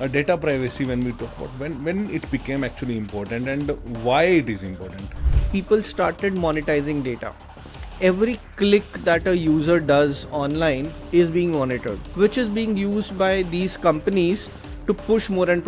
data privacy when we talk about when it became actually important and why it is important. People started monetizing data. Every click that a user does online is being monitored, which is being used by these companies to push more and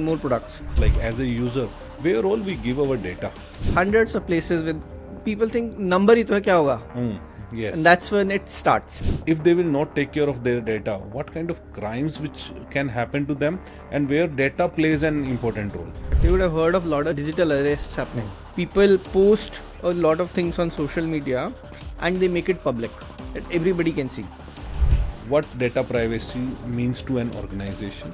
more products. Like as a user, where all we give our data. Hundreds of places with people think number hi to hai, kya hoga? Yes. And that's when it starts. If they will not take care of their data, what kind of crimes which can happen to them and where data plays an important role? You would have heard of a lot of digital arrests happening. People post a lot of things on social media and they make it public that everybody can see. What data privacy means to an organization,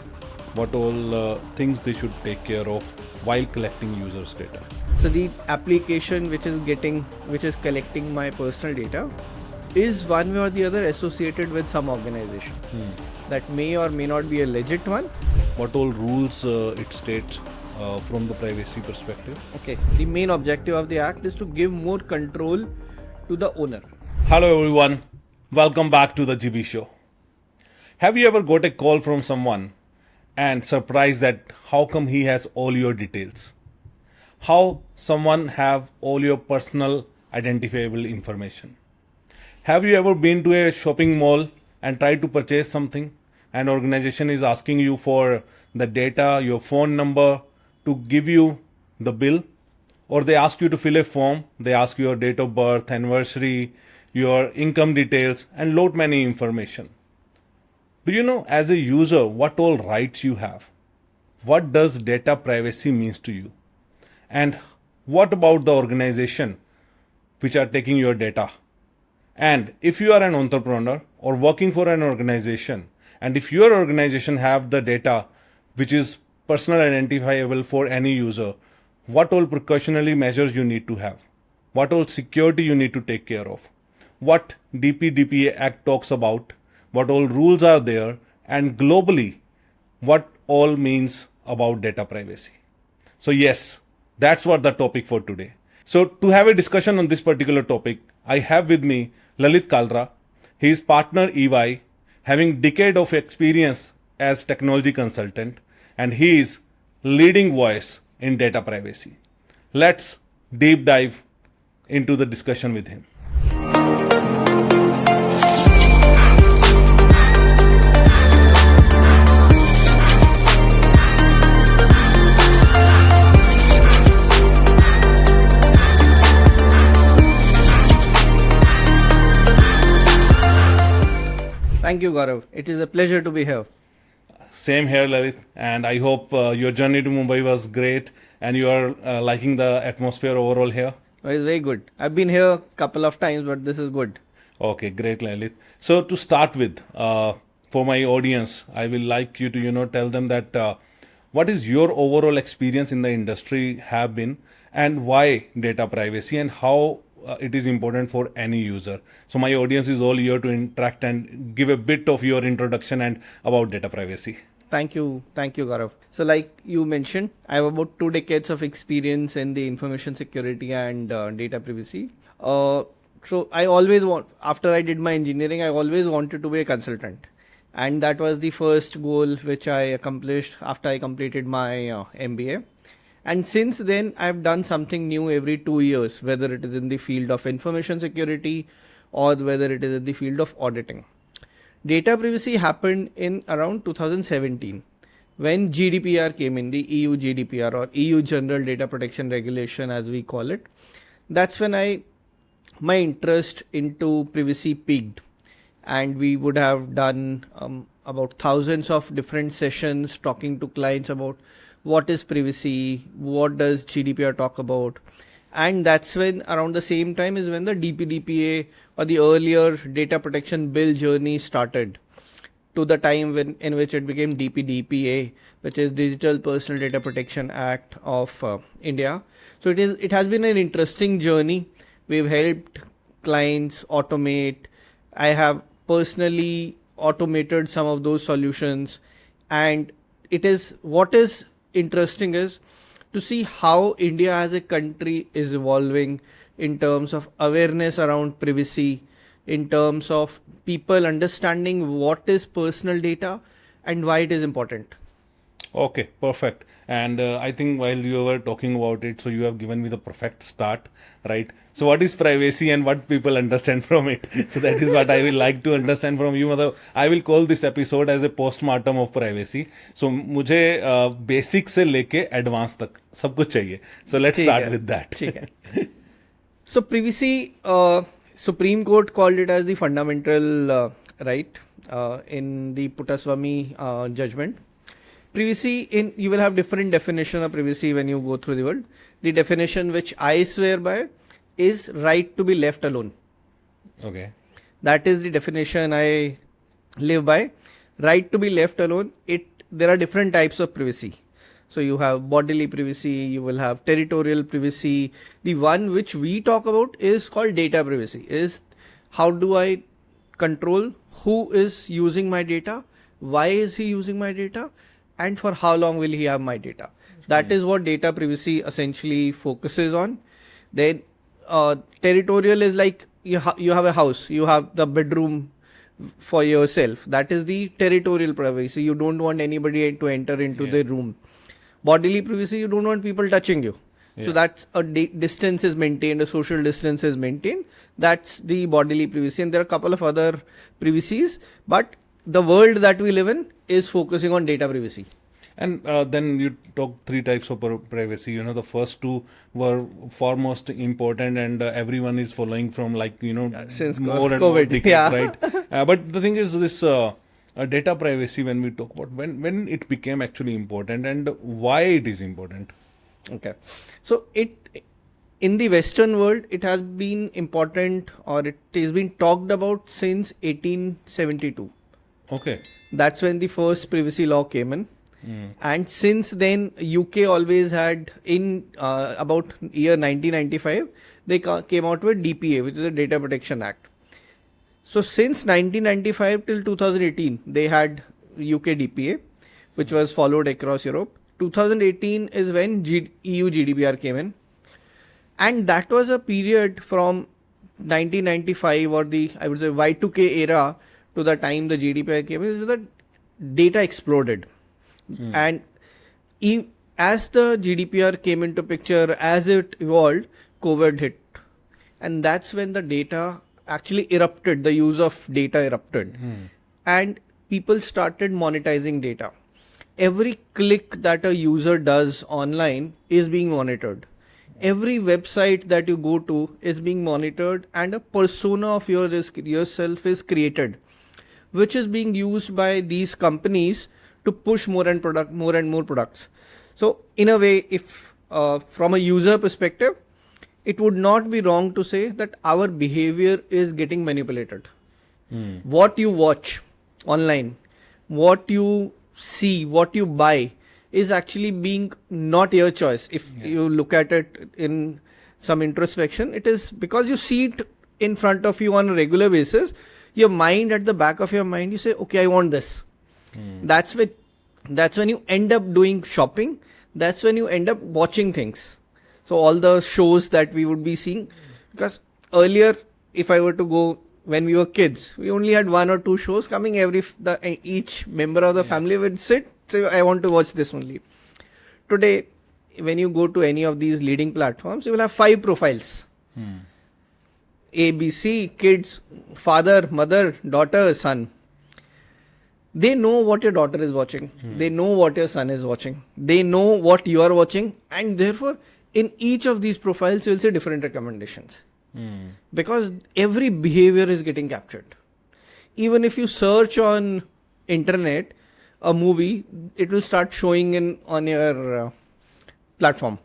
what all things they should take care of while collecting users' data. So the application which is collecting my personal data is one way or the other associated with some organization. That may or may not be a legit one. What all rules it states from the privacy perspective? Okay. The main objective of the act is to give more control to the owner. Hello everyone, welcome back to the GB show. Have you ever got a call from someone and surprised that how come he has all your details? How someone have all your personal identifiable information? Have you ever been to a shopping mall and tried to purchase something? An organization is asking you for the data, your phone number to give you the bill, or they ask you to fill a form. They ask your date of birth, anniversary, your income details, and lot many information. Do you know as a user what all rights you have? What does data privacy means to you? And what about the organization which are taking your data? And if you are an entrepreneur or working for an organization, and if your organization have the data which is personal identifiable for any user, what all precautionary measures you need to have? What all security you need to take care of? What DPDPA Act talks about? What all rules are there? And globally, what all means about data privacy? So yes, that's what the topic for today. So to have a discussion on this particular topic, I have with me Lalit Kalra. He is partner EY, having decade of experience as technology consultant, and he is leading voice in data privacy. Let's deep dive into the discussion with him. Thank you, Gaurav. It is a pleasure to be here. Same here, Lalit, and I hope your journey to Mumbai was great and you are liking the atmosphere overall here. It's very good. I've been here a couple of times, but this is good. Okay, great, Lalit. So to start with, for my audience, I will like you to tell them that what is your overall experience in the industry have been and why data privacy and how it is important for any user. So my audience is all here to interact and give a bit of your introduction and about data privacy. Thank you, Gaurav. So like you mentioned, I have about 2 decades of experience in the information security and data privacy. So I always after I did my engineering, I always wanted to be a consultant. And that was the first goal which I accomplished after I completed my MBA. And since then, I've done something new every 2 years, whether it is in the field of information security or whether it is in the field of auditing. Data privacy happened in around 2017 when GDPR came in, the EU GDPR or EU General Data Protection Regulation as we call it. That's when my interest into privacy peaked, and we would have done about thousands of different sessions talking to clients about what is privacy, what does GDPR talk about. And that's when around the same time is when the DPDPA or the earlier data protection bill journey started to the time in which it became DPDPA, which is Digital Personal Data Protection Act of India. So it has been an interesting journey. We've helped clients automate. I have personally automated some of those solutions, and what is interesting is to see how India as a country is evolving in terms of awareness around privacy, in terms of people understanding what is personal data and why it is important. Okay, perfect. And I think while you were talking about it, so you have given me the perfect start, right? So what is privacy and what people understand from it? So that is what I will like to understand from you. मतलब I will call this episode as a postmortem of privacy. So मुझे basic से लेके advanced तक सब कुछ चाहिए. So let's ठीक start है, with that. ठीक है. So privacy, Supreme Court called it as the fundamental right in the Puttaswamy judgment. Privacy, you will have different definition of privacy when you go through the world. The definition which I swear by is right to be left alone. Okay. That is the definition I live by. Right to be left alone. There are different types of privacy. So you have bodily privacy, you will have territorial privacy. The one which we talk about is called data privacy. Is how do I control who is using my data, why is he using my data, and for how long will he have my data. That is what data privacy essentially focuses on. Then territorial is like you have a house, you have the bedroom for yourself. That is the territorial privacy. You don't want anybody to enter into the room. Bodily privacy, you don't want people touching you. So that's a distance is maintained, a social distance is maintained. That's the bodily privacy. And there are a couple of other privacies, but the world that we live in is focusing on data privacy. And then you talk three types of privacy. You know, the first two were foremost important, and everyone is following from since more and COVID, more decades, right? But the thing is, this data privacy, when we talk about when it became actually important and why it is important. Okay, so in the Western world, it has been important, or it has been talked about since 1872. Okay. That's when the first privacy law came in. And since then, UK always had about year 1995, they came out with DPA, which is the Data Protection Act. So since 1995 till 2018, they had UK DPA, which was followed across Europe. 2018 is when EU GDPR came in. And that was a period from 1995 or I would say Y2K era to the time the GDPR came in, the data exploded. And as the GDPR came into picture, as it evolved, COVID hit. And that's when the data actually erupted, the use of data erupted. And people started monetizing data. Every click that a user does online is being monitored. Every website that you go to is being monitored, and a persona of yourself is created, which is being used by these companies to push more and more products. So in a way, if from a user perspective, it would not be wrong to say that our behavior is getting manipulated. What you watch online, what you see, what you buy is actually being not your choice. If you look at it in some introspection, it is because you see it in front of you on a regular basis. Your mind, at the back of your mind, you say, okay, I want this. That's when you end up doing shopping. That's when you end up watching things. So all the shows that we would be seeing, because earlier, if I were to go when we were kids, we only had one or two shows coming each member of the family would sit, say, I want to watch this only. Today, when you go to any of these leading platforms, you will have 5 profiles. A, B, C, kids, father, mother, daughter, son. They know what your daughter is watching. They know what your son is watching. They know what you are watching. And therefore, in each of these profiles, you will see different recommendations. Because every behavior is getting captured. Even if you search on internet a movie, it will start showing on your platform.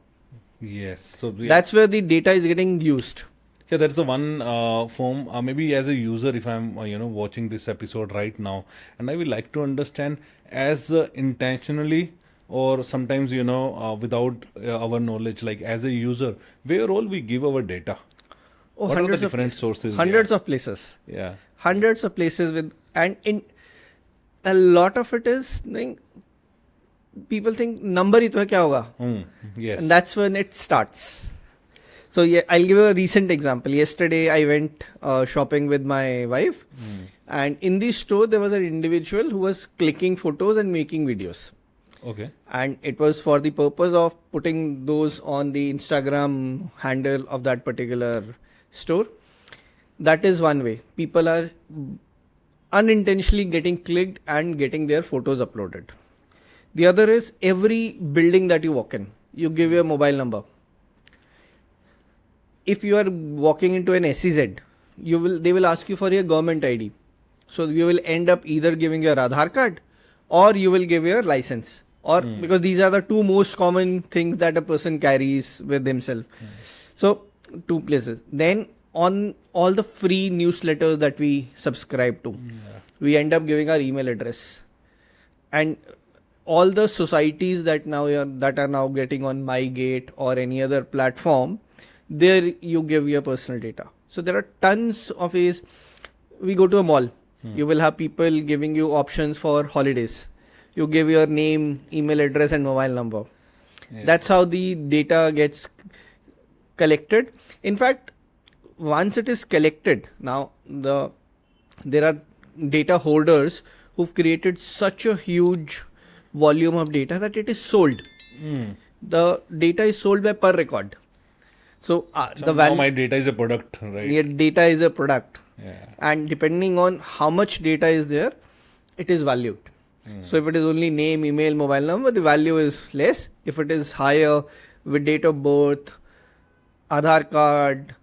Yes. So that's where the data is getting used. Yeah, that's the one form. Maybe as a user, if I'm watching this episode right now, and I would like to understand as intentionally or sometimes without our knowledge, like as a user, where all we give our data. Oh, what are the different sources? Hundreds of places. Yeah. Hundreds of places and in a lot of it is people think number hi to hai, kya hoga? Yes. And that's when it starts. So yeah, I'll give a recent example. Yesterday I went shopping with my wife, and in the store there was an individual who was clicking photos and making videos. Okay. And it was for the purpose of putting those on the Instagram handle of that particular store. That is one way. People are unintentionally getting clicked and getting their photos uploaded. The other is every building that you walk in, you give your mobile number. If you are walking into an SEZ, they will ask you for your government ID. So you will end up either giving your Aadhaar card or you will give your license. Or because these are the two most common things that a person carries with himself. So two places. Then on all the free newsletters that we subscribe to, we end up giving our email address. And all the societies that are now getting on MyGate or any other platform, there you give your personal data. So there are tons of ways. We go to a mall, you will have people giving you options for holidays. You give your name, email address and mobile number. Yeah. That's how the data gets collected. In fact, once it is collected, now there are data holders who've created such a huge volume of data that it is sold. The data is sold by per record. So the value, my data is a product, right? Your data is a product. Yeah. And depending on how much data is there, it is valued. So if it is only name, email, mobile number, the value is less. If it is higher with date of birth, Aadhaar card,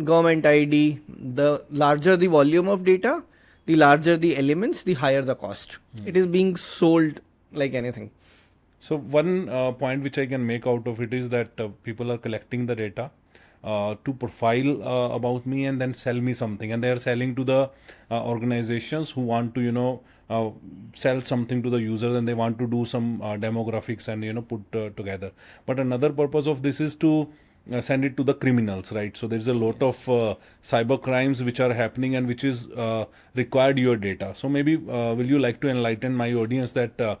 government ID, the larger the volume of data, the larger the elements, the higher the cost. It is being sold like anything. So one point which I can make out of it is that people are collecting the data to profile about me and then sell me something, and they are selling to the organizations who want to sell something to the users, and they want to do some demographics and put together. But another purpose of this is to send it to the criminals, right? So there's a lot of cyber crimes which are happening and which is required your data. So maybe will you like to enlighten my audience that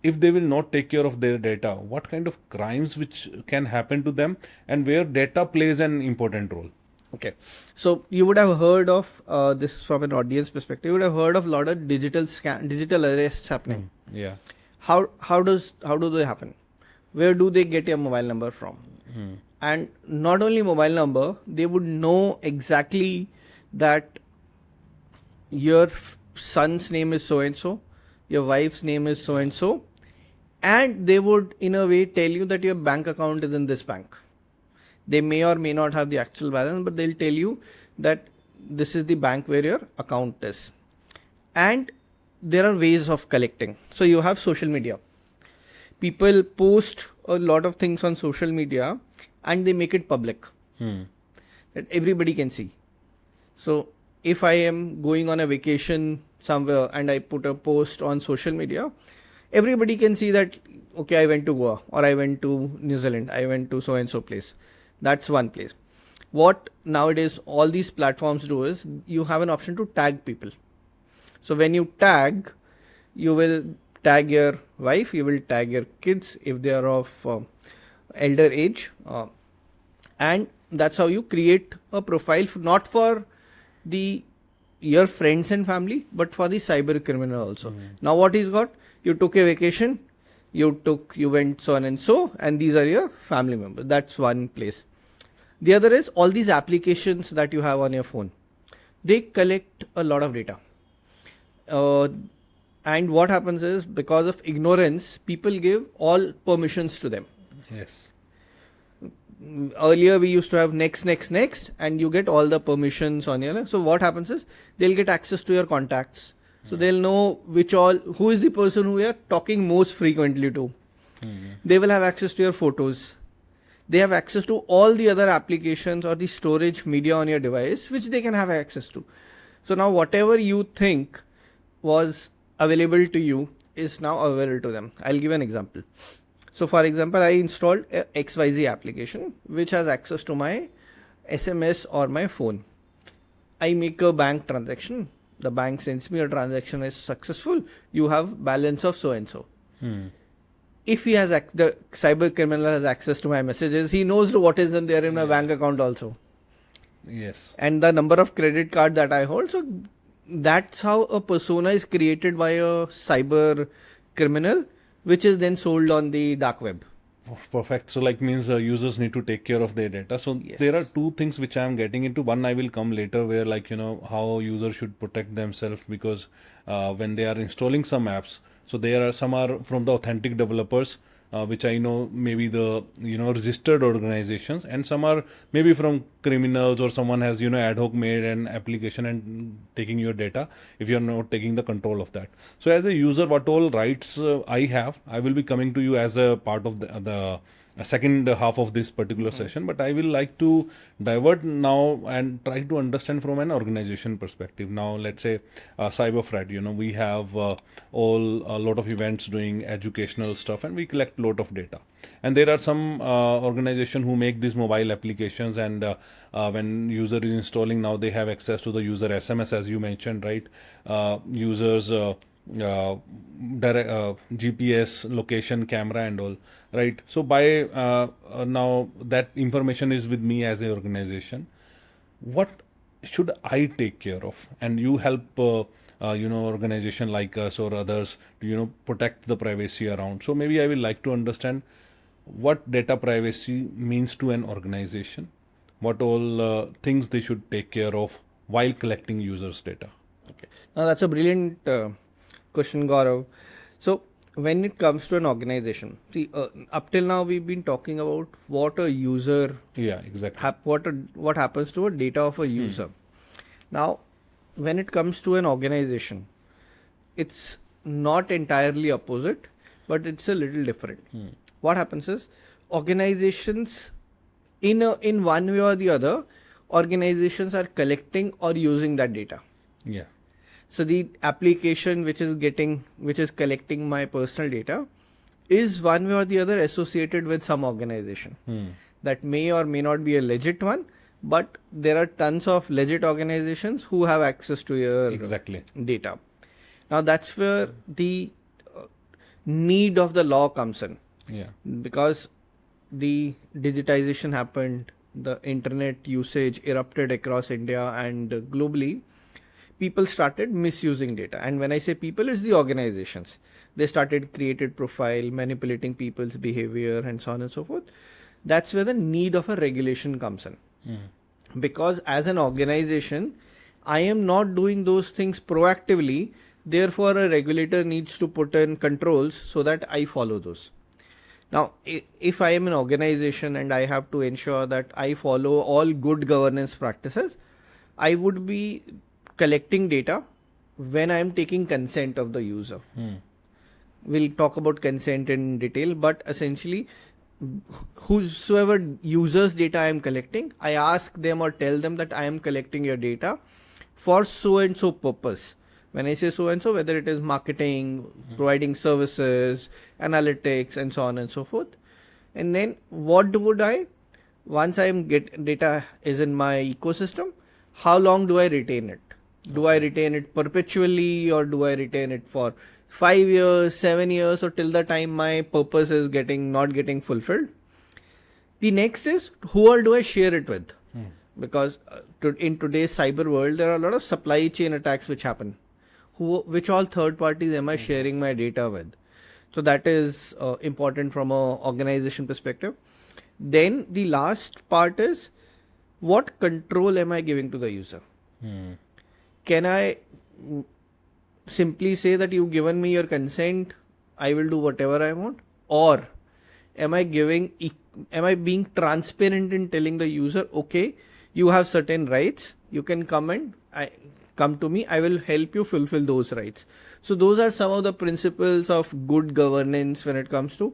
if they will not take care of their data, what kind of crimes which can happen to them and where data plays an important role? Okay, so you would have heard of this from an audience perspective. You would have heard of a lot of digital arrests happening. Yeah. How do they happen? Where do they get your mobile number from? And not only mobile number, they would know exactly that your son's name is so and so, your wife's name is so and so, and they would in a way tell you that your bank account is in this bank. They may or may not have the actual balance, but they'll tell you that this is the bank where your account is. And there are ways of collecting. So you have social media. People post a lot of things on social media and they make it public that everybody can see. So if I am going on a vacation somewhere and I put a post on social media, everybody can see that, okay, I went to Goa or I went to New Zealand, I went to so and so place. That's one place. What nowadays all these platforms do is you have an option to tag people. So when you tag, you will tag your wife, you will tag your kids if they are of elder age, and that's how you create a profile not for your friends and family, but for the cyber criminal also. Now what he's got, you took a vacation, you went so on and so, and these are your family members. That's one place. The other is all these applications that you have on your phone. They collect a lot of data. And what happens is, because of ignorance, people give all permissions to them. Yes. Earlier we used to have next, and you get all the permissions on your. So what happens is, they'll get access to your contacts. So they'll know who is the person who you are talking most frequently to. They will have access to your photos. They have access to all the other applications or the storage media on your device, which they can have access to. So now whatever you think was available to you is now available to them. I'll give an example. So for example, I installed a XYZ application which has access to my SMS or my phone. I make a bank transaction. The bank sends me a transaction is successful. You have balance of so and so. If he has the cyber criminal has access to my messages, he knows what is in there in my bank account also. Yes. And the number of credit card that I hold. So that's how a persona is created by a cyber criminal which is then sold on the dark web. Perfect. So like means users need to take care of their data. So Yes. there are two things which I am getting into. One, I will come later where like, how users should protect themselves, because when they are installing some apps, so there are some are from the authentic developers, which I know maybe the, registered organizations, and some are maybe from criminals, or someone has, ad hoc made an application and taking your data if you're not taking the control of that. So as a user, what all rights I have, I will be coming to you as a part of the second half of this particular session, but I will like to divert now and try to understand from an organization perspective. Now let's say CyberFrat, we have all a lot of events doing educational stuff, and we collect lot of data, and there are some organization who make these mobile applications, and when user is installing, now they have access to the user SMS, as you mentioned, right? Users direct GPS location camera and all, right? So by now that information is with me as an organization, what should I take care of? And you help organization like us or others to protect the privacy around. So maybe I will like to understand what data privacy means to an organization, what all things they should take care of while collecting users data. Okay. Now that's a brilliant question, Gaurav. So when it comes to an organization, see, up till now we've been talking about what a user, Yeah, exactly. what happens to a data of a user. Now, when it comes to an organization, it's not entirely opposite, but it's a little different. What happens is organizations, in one way or the other, organizations are collecting or using that data. Yeah. So the application which is collecting my personal data is one way or the other associated with some organization. That may or may not be a legit one, but there are tons of legit organizations who have access to your Exactly. data. Now that's where the need of the law comes in. Yeah. Because the digitization happened, the internet usage erupted across India and globally, people started misusing data. And when I say people, it's the organizations. They started created profile, manipulating people's behavior and so on and so forth. That's where the need of a regulation comes in. Because as an organization, I am not doing those things proactively. Therefore, a regulator needs to put in controls so that I follow those. Now, if I am an organization and I have to ensure that I follow all good governance practices, I would be collecting data when I am taking consent of the user. We'll talk about consent in detail, but essentially, whosoever users data I am collecting, I ask them or tell them that I am collecting your data for so and so purpose. When I say so and so, whether it is marketing, providing services, analytics, and so on and so forth. And then what would I, once I am data is in my ecosystem, how long do I retain it? Do I retain it perpetually, or do I retain it for 5 years, 7 years, or till the time my purpose is not getting fulfilled? The next is, who all do I share it with? Because in today's cyber world, there are a lot of supply chain attacks which happen. Which all third parties am I sharing my data with? So that is important from an organization perspective. Then the last part is, what control am I giving to the user? Can I simply say that you've given me your consent, I will do whatever I want? Or am I being transparent in telling the user, okay, you have certain rights, you can come to me, I will help you fulfill those rights. So those are some of the principles of good governance when it comes to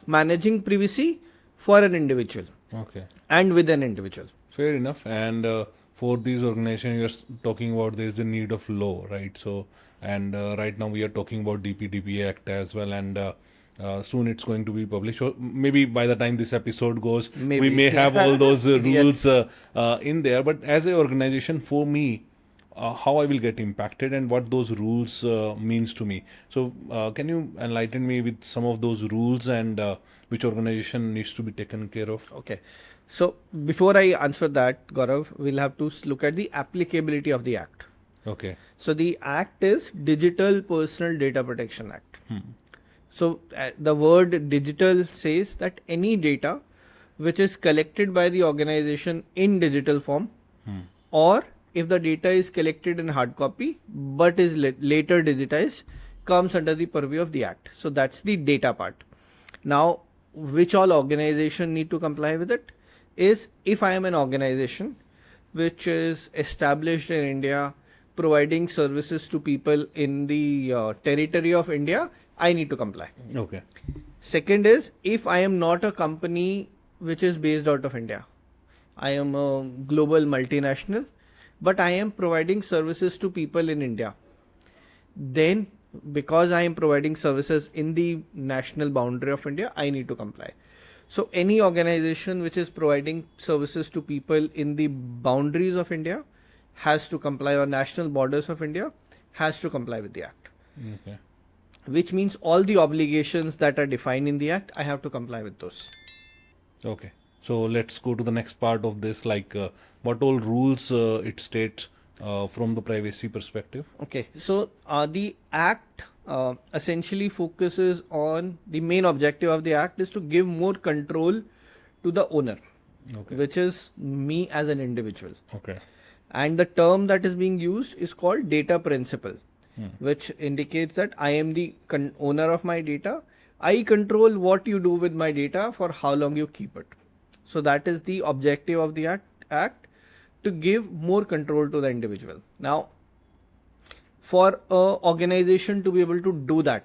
managing privacy for an individual. Okay. And with an individual. Fair enough. And for these organizations you're talking about, there is a need of law, right? So, and right now we are talking about DPDPA Act as well, and soon it's going to be published. So maybe by the time this episode goes, we may have all those rules in there. But as an organization, for me, how I will get impacted and what those rules means to me. So can you enlighten me with some of those rules and which organization needs to be taken care of? Okay. So before I answer that, Gaurav, we'll have to look at the applicability of the Act. Okay. So the Act is Digital Personal Data Protection Act. So the word digital says that any data which is collected by the organization in digital form, or if the data is collected in hard copy but is later digitized, comes under the purview of the act. So that's the data part. Now, which all organization need to comply with it is, if I am an organization which is established in India, providing services to people in the territory of India, I need to comply. Okay. Second is, if I am not a company which is based out of India, I am a global multinational, but I am providing services to people in India, then because I am providing services in the national boundary of India, I need to comply. So any organization which is providing services to people in the boundaries of India has to comply, or national borders of India has to comply with the act. Okay. Which means all the obligations that are defined in the act, I have to comply with those. Okay. So let's go to the next part of this, like what all rules it states from the privacy perspective. Okay, so the act essentially focuses on, the main objective of the act is to give more control to the owner, Okay. which is me as an individual. Okay. And the term that is being used is called data principle, which indicates that I am the owner of my data. I control what you do with my data, for how long you keep it. So that is the objective of the act, to give more control to the individual. Now, for an organization to be able to do that,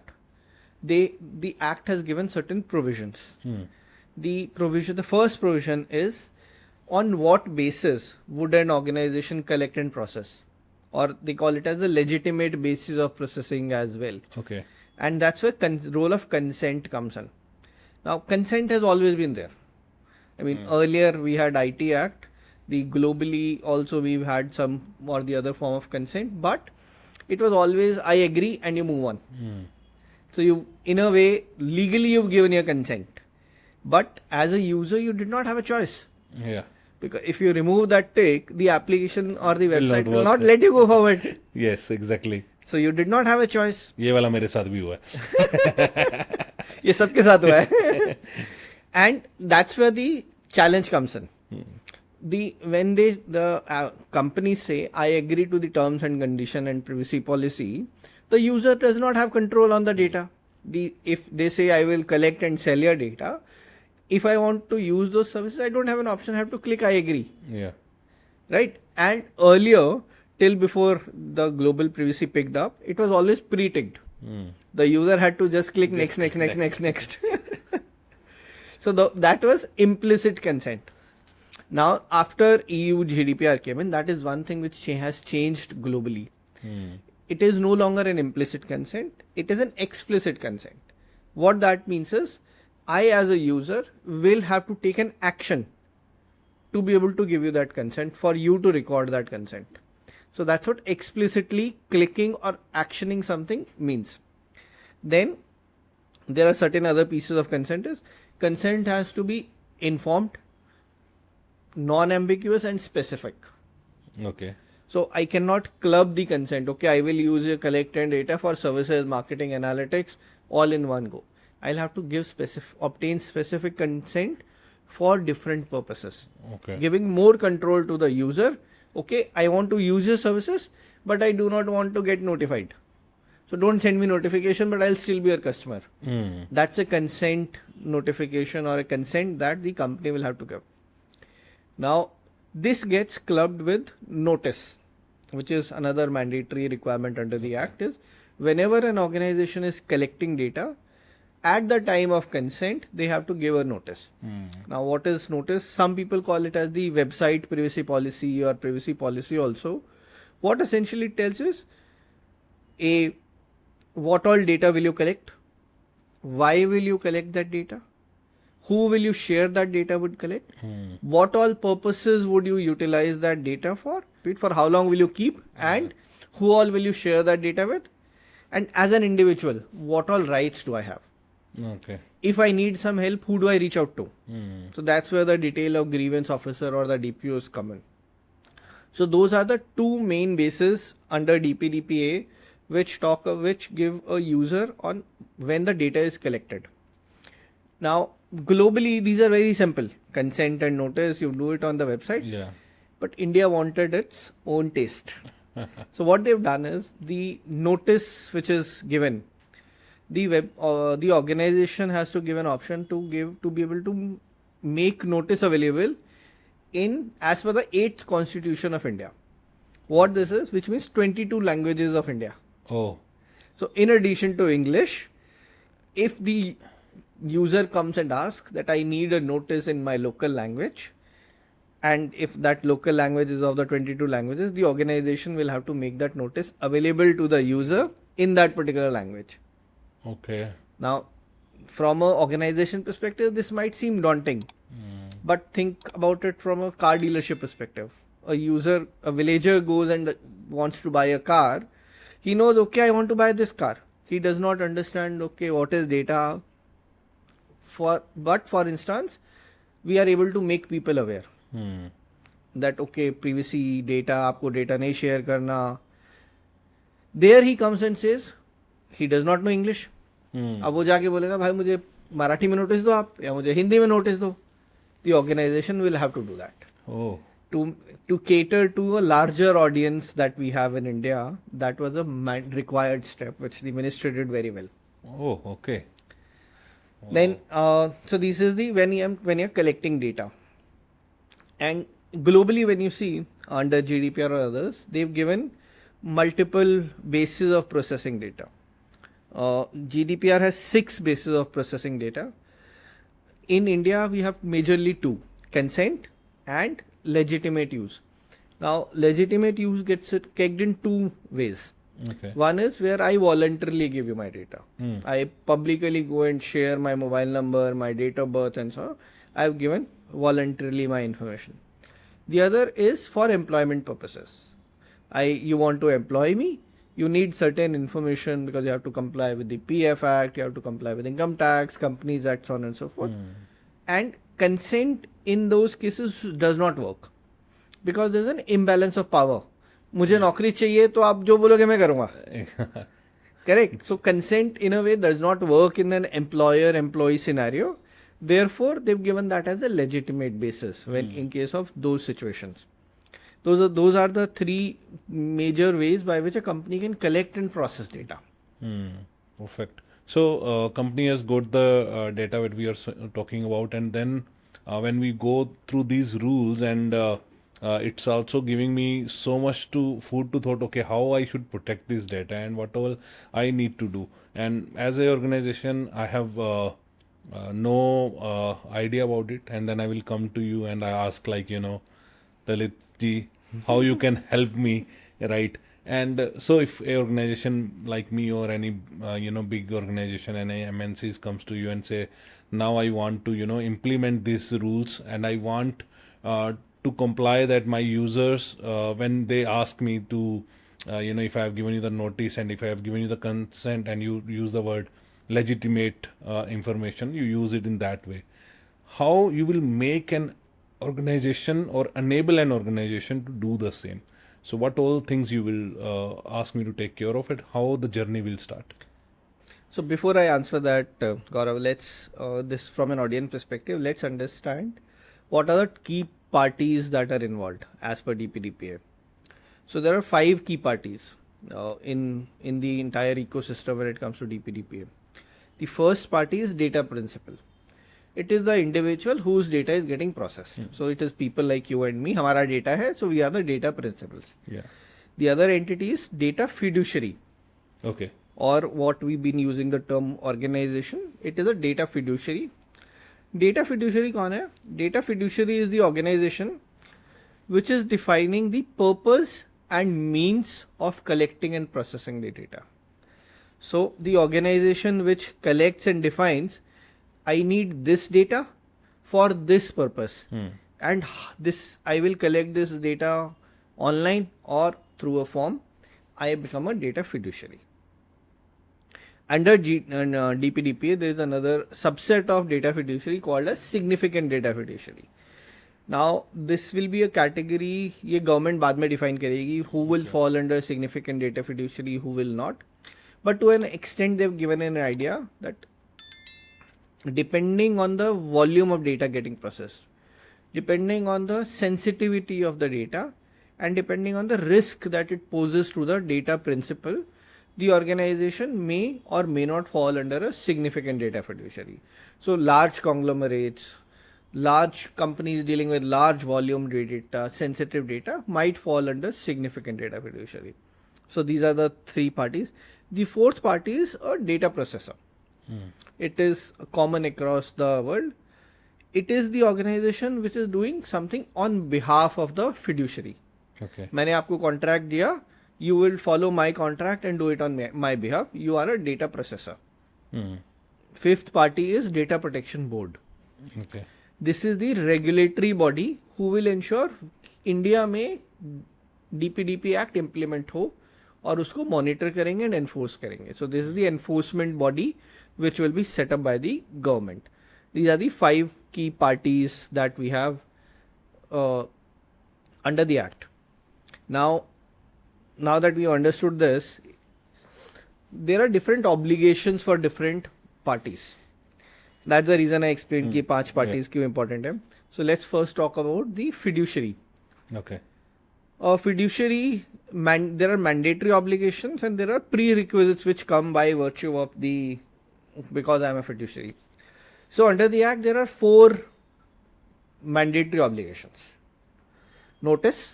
the act has given certain provisions. The first provision is, on what basis would an organization collect and process, or they call it as the legitimate basis of processing as well. Okay. And that's where role of consent comes in. Now, consent has always been there. I mean, earlier we had IT Act, the globally also we've had some or the other form of consent, but it was always I agree and you move on. So you, in a way, legally you've given your consent, but as a user you did not have a choice. Yeah. Because if you remove that tick, the application or the website will work. not let you go forward. Yes, exactly. So you did not have a choice. ये वाला मेरे साथ भी हुआ है. ये सबके साथ हुआ है. And that's where the challenge comes in. When the companies say I agree to the terms and condition and privacy policy, the user does not have control on the data. If they say I will collect and sell your data, if I want to use those services, I don't have an option. I have to click I agree. Yeah. Right? And earlier, till before the global privacy picked up, it was always pre-ticked. The user had to just click next. So that was implicit consent. Now, after EU GDPR came in, that is one thing which has changed globally. It is no longer an implicit consent. It is an explicit consent. What that means is, I as a user will have to take an action to be able to give you that consent, for you to record that consent. So that's what explicitly clicking or actioning something means. Then there are certain other pieces of consent. Consent has to be informed, non-ambiguous and specific. Okay. So I cannot club the consent. Okay, I will use your collected data for services, marketing, analytics, all in one go. I'll have to give obtain specific consent for different purposes. Okay. Giving more control to the user. Okay, I want to use your services, but I do not want to get notified. So don't send me notification, but I'll still be your customer. That's a consent notification or a consent that the company will have to give. Now, this gets clubbed with notice, which is another mandatory requirement under the Act. Is whenever an organization is collecting data, at the time of consent, they have to give a notice. Now, what is notice? Some people call it as the website privacy policy or privacy policy also. What essentially tells is, what all data will you collect? Why will you collect that data? Who will you share that data with collect? What all purposes would you utilize that data for? For how long will you keep? And who all will you share that data with? And as an individual, what all rights do I have? Okay. If I need some help, who do I reach out to? So that's where the detail of grievance officer or the DPOs come in. So those are the two main bases under DPDPA which give a user on when the data is collected. Now, globally, these are very simple. Consent and notice, you do it on the website. Yeah. But India wanted its own taste. So what they've done is the notice which is given, the organization has to give an option to be able to make notice available in as per the 8th Constitution of India. What this is, which means 22 languages of India. Oh. So in addition to English, if the user comes and asks that I need a notice in my local language, and if that local language is of the 22 languages, the organization will have to make that notice available to the user in that particular language. Okay. Now, from an organization perspective, this might seem daunting, but think about it from a car dealership perspective. A villager goes and wants to buy a car. He knows, okay, I want to buy this car. He does not understand, okay, what is data. But for instance, we are able to make people aware that, okay, privacy data, आपको data नहीं share करना. There he comes and says, he does not know English. अब वो जाके बोलेगा, भाई मुझे मराठी में नोटिस दो आप, या मुझे हिंदी में नोटिस दो. The organization will have to do that. Oh. To cater to a larger audience that we have in India, that was a required step which the ministry did very well. Oh, okay. Then, so this is the when you're collecting data, and globally when you see under GDPR or others, they've given multiple bases of processing data. GDPR has 6 bases of processing data. In India, we have majorly 2: consent and legitimate use. Now, legitimate use gets kicked in 2 ways. Okay. One is where I voluntarily give you my data. I publicly go and share my mobile number, my date of birth, and so on. I've given voluntarily my information. The other is for employment purposes. You want to employ me, you need certain information because you have to comply with the PF Act, you have to comply with income tax, companies act, so on and so forth. And consent in those cases does not work because there's an imbalance of power. मुझे नौकरी चाहिए तो आप जो बोलोगे मैं करूंगा. Correct. So consent in a way does not work in an employer-employee scenario. Therefore, they've given that as a legitimate basis when in case of those situations. Those are the 3 major ways by which a company can collect and process data. Perfect. So company has got the data that we are talking about, and then when we go through these rules, and it's also giving me so much food to thought. Okay, how I should protect this data and what all I need to do. And as a organization, I have no idea about it, and then I will come to you and I ask, like, Lalit ji, how you can help me, right? And so if a organization like me or any big organization, any MNCs comes to you and say, now I want to implement these rules, and I want to comply that my users, when they ask me to if I have given you the notice and if I have given you the consent and you use the word legitimate information, you use it in that way. How you will make an organization or enable an organization to do the same? So what all things you will ask me to take care of it, how the journey will start? So before I answer that, Gaurav, let's this from an audience perspective, let's understand what are the key parties that are involved as per DPDPA. So there are 5 key parties in the entire ecosystem when it comes to DPDPA. The first party is data principal. It is the individual whose data is getting processed. So it is people like you and me. हमारा data है, so we are the data principals. Yeah. The other entity is data fiduciary. Okay. Or what we've been using the term organization. It is a data fiduciary. Data fiduciary कौन है? Data fiduciary is the organization which is defining the purpose and means of collecting and processing the data. So the organization which collects and defines, I need this data for this purpose, and this I will collect this data online or through a form. I become a data fiduciary. Under DPDPA, there is another subset of data fiduciary called as significant data fiduciary. Now this will be a category, ये government बाद में define करेगी who will fall under significant data fiduciary, who will not. But to an extent they've given an idea that depending on the volume of data getting processed, depending on the sensitivity of the data, and depending on the risk that it poses to the data principal, the organization may or may not fall under a significant data fiduciary. So large conglomerates, large companies dealing with large volume data, sensitive data might fall under significant data fiduciary. So these are the three parties. The fourth party is a data processor. It is common across the world. It is the organization which is doing something on behalf of the fiduciary. Okay. मैंने आपको contract दिया, you will follow my contract and do it on my behalf. You are a data processor. Fifth party is data protection board. Okay. This is the regulatory body who will ensure India में DPDPA Act implement हो और उसको monitor करेंगे and enforce करेंगे. So this is the enforcement body which will be set up by the government. These are the 5 key parties that we have under the Act. Now that we understood this, there are different obligations for different parties. That's the reason I explained कि 5 parties क्यों important है. So let's first talk about the fiduciary. Okay. Fiduciary, there are mandatory obligations and there are prerequisites which come by virtue of because I am a fiduciary. So under the Act, there are 4 mandatory obligations. Notice,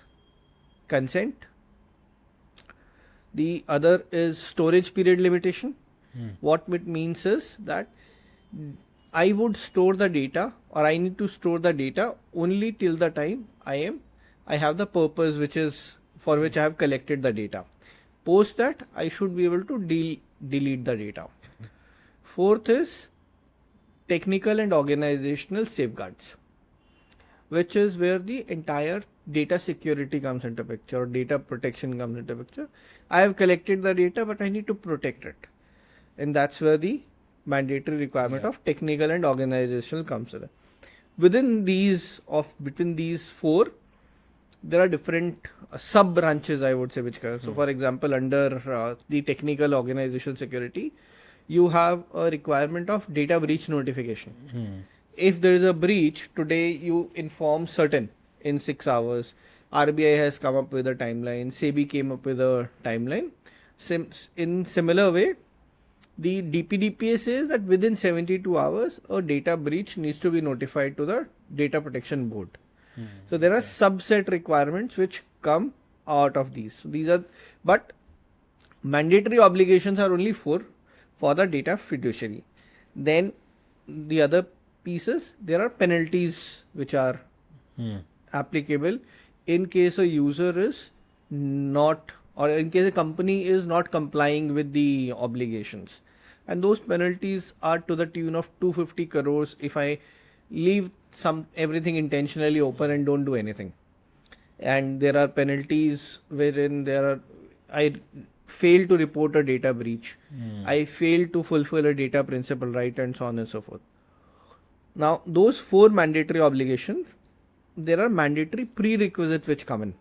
consent. The other is storage period limitation. What it means is that I would store the data, or I need to store the data only till the time I have the purpose for which I have collected the data. Post that, I should be able to delete the data. Fourth is technical and organizational safeguards, which is where the entire data security comes into picture, or data protection comes into picture. I have collected the data, but I need to protect it. And that's where the mandatory requirement of technical and organizational comes in. Between these 4, there are different sub branches, I would say, which come. So for example, under the technical organizational security, you have a requirement of data breach notification. If there is a breach, today you inform certain in 6 hours. RBI has come up with a timeline. SEBI came up with a timeline. In similar way, the DPDPA says that within 72 hours, a data breach needs to be notified to the Data Protection Board. So there are subset requirements which come out of these. But mandatory obligations are only 4 for the data fiduciary. Then the other pieces, there are penalties which are applicable in case a user is not, or in case a company is not complying with the obligations. And those penalties are to the tune of 250 crores if I leave everything intentionally open and don't do anything. And there are penalties wherein I fail to report a data breach. I fail to fulfill a data principal right, and so on and so forth. Now, those 4 mandatory obligations, there are mandatory prerequisites which come in.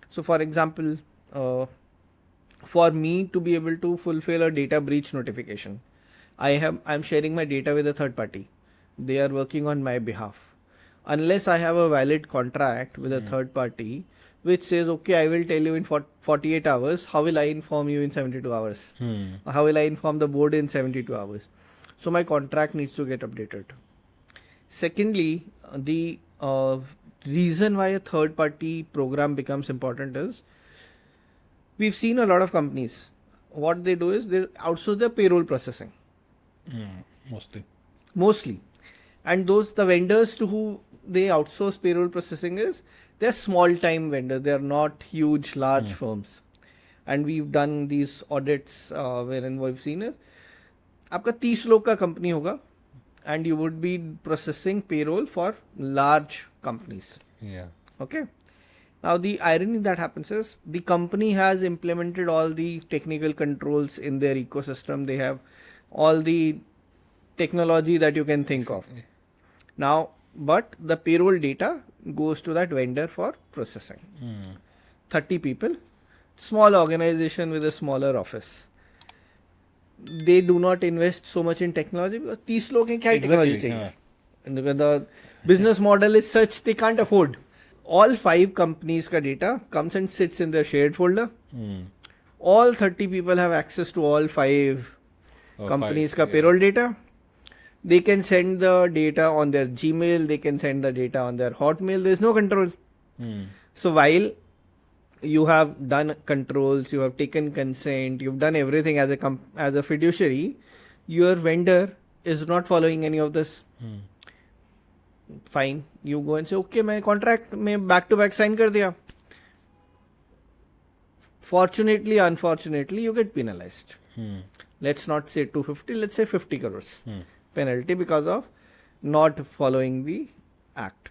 So for example, for me to be able to fulfill a data breach notification, I'm sharing my data with a third party. They are working on my behalf. Unless I have a valid contract with a third party which says, okay, I will tell you in 48 hours, how will I inform you in 72 hours? How will I inform the board in 72 hours? So my contract needs to get updated. Secondly, the reason why a third party program becomes important is, we've seen a lot of companies, what they do is they outsource their payroll processing. Mostly. And the vendors to who they outsource payroll processing they're small time vendors. They are not huge, large firms. And we've done these audits wherein we've seen it. आपका 30 लोग का company होगा, and you would be processing payroll for large companies. Okay. Now the irony that happens is the company has implemented all the technical controls in their ecosystem. They have all the technology that you can think of. Now but the payroll data goes to that vendor for processing. 30 people, small organization with a smaller office. They do not invest so much in technology because 30 लोग हैं, क्या technology चाहिए? And the business model is such they can't afford. All 5 companies ka data comes and sits in their shared folder. All 30 people have access to all 5 companies ka payroll data. They can send the data on their Gmail, they can send the data on their Hotmail. There is no control. So while you have done controls, you have taken consent, you've done everything as a fiduciary, your vendor is not following any of this. Fine, you go and say, okay, मैं contract में back to back sign कर दिया. Fortunately, unfortunately, you get penalized. Let's not say 250, let's say 50 crores penalty because of not following the act.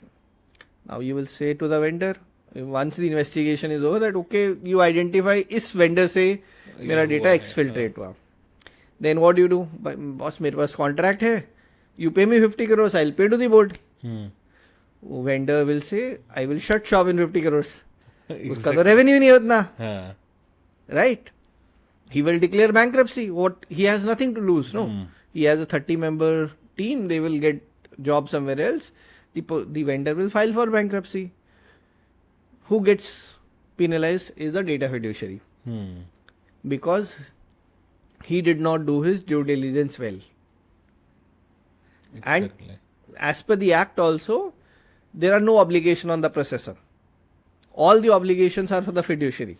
Now you will say to the vendor, once the investigation is over, that okay, you identify इस vendor से मेरा data exfiltrate हुआ. Then what do you do? Boss, मेरे पास contract है. You pay me 50 crores, I'll pay to the board. Vendor will say, I will shut shop in 50 crores. उसका तो revenue नहीं उतना. Right? He will declare bankruptcy. What? He has nothing to lose. No. He has a 30-member team. They will get job somewhere else. The vendor will file for bankruptcy. Who gets penalized is the data fiduciary. Because he did not do his due diligence well. And as per the act also, there are no obligation on the processor. All the obligations are for the fiduciary.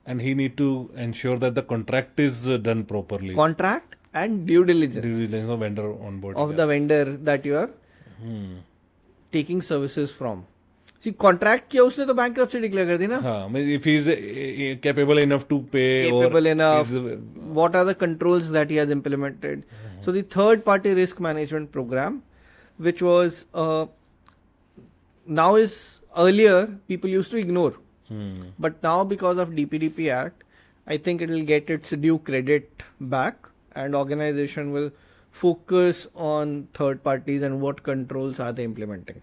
And he need to ensure that the contract is done properly. Contract and due diligence. Due diligence of vendor onboarding. Of the vendor that you are taking services from. See, contract किया उसने तो bankruptcy declare कर दी ना. हाँ, if he is capable enough to pay. Capable enough. What are the controls that he has implemented? So the third party risk management program, which was now is earlier people used to ignore. But now because of DPDPA Act, I think it will get its due credit back and organization will focus on third parties and what controls are they implementing.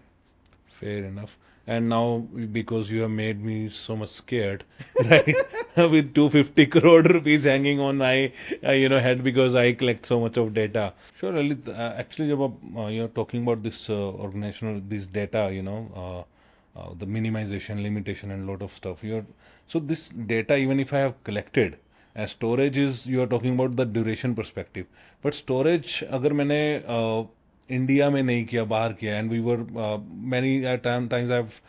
Fair enough. And now because you have made me so much scared, right? With 250 crore rupees hanging on my head because I collect so much of data. Sure, Lalit, actually you're talking about this organizational, this data, the minimization, limitation and lot of stuff. So this data, even if I have collected, as storage is, you are talking about the duration perspective. But storage, अगर मैंने India में नहीं किया, बाहर किया, and we were many times I've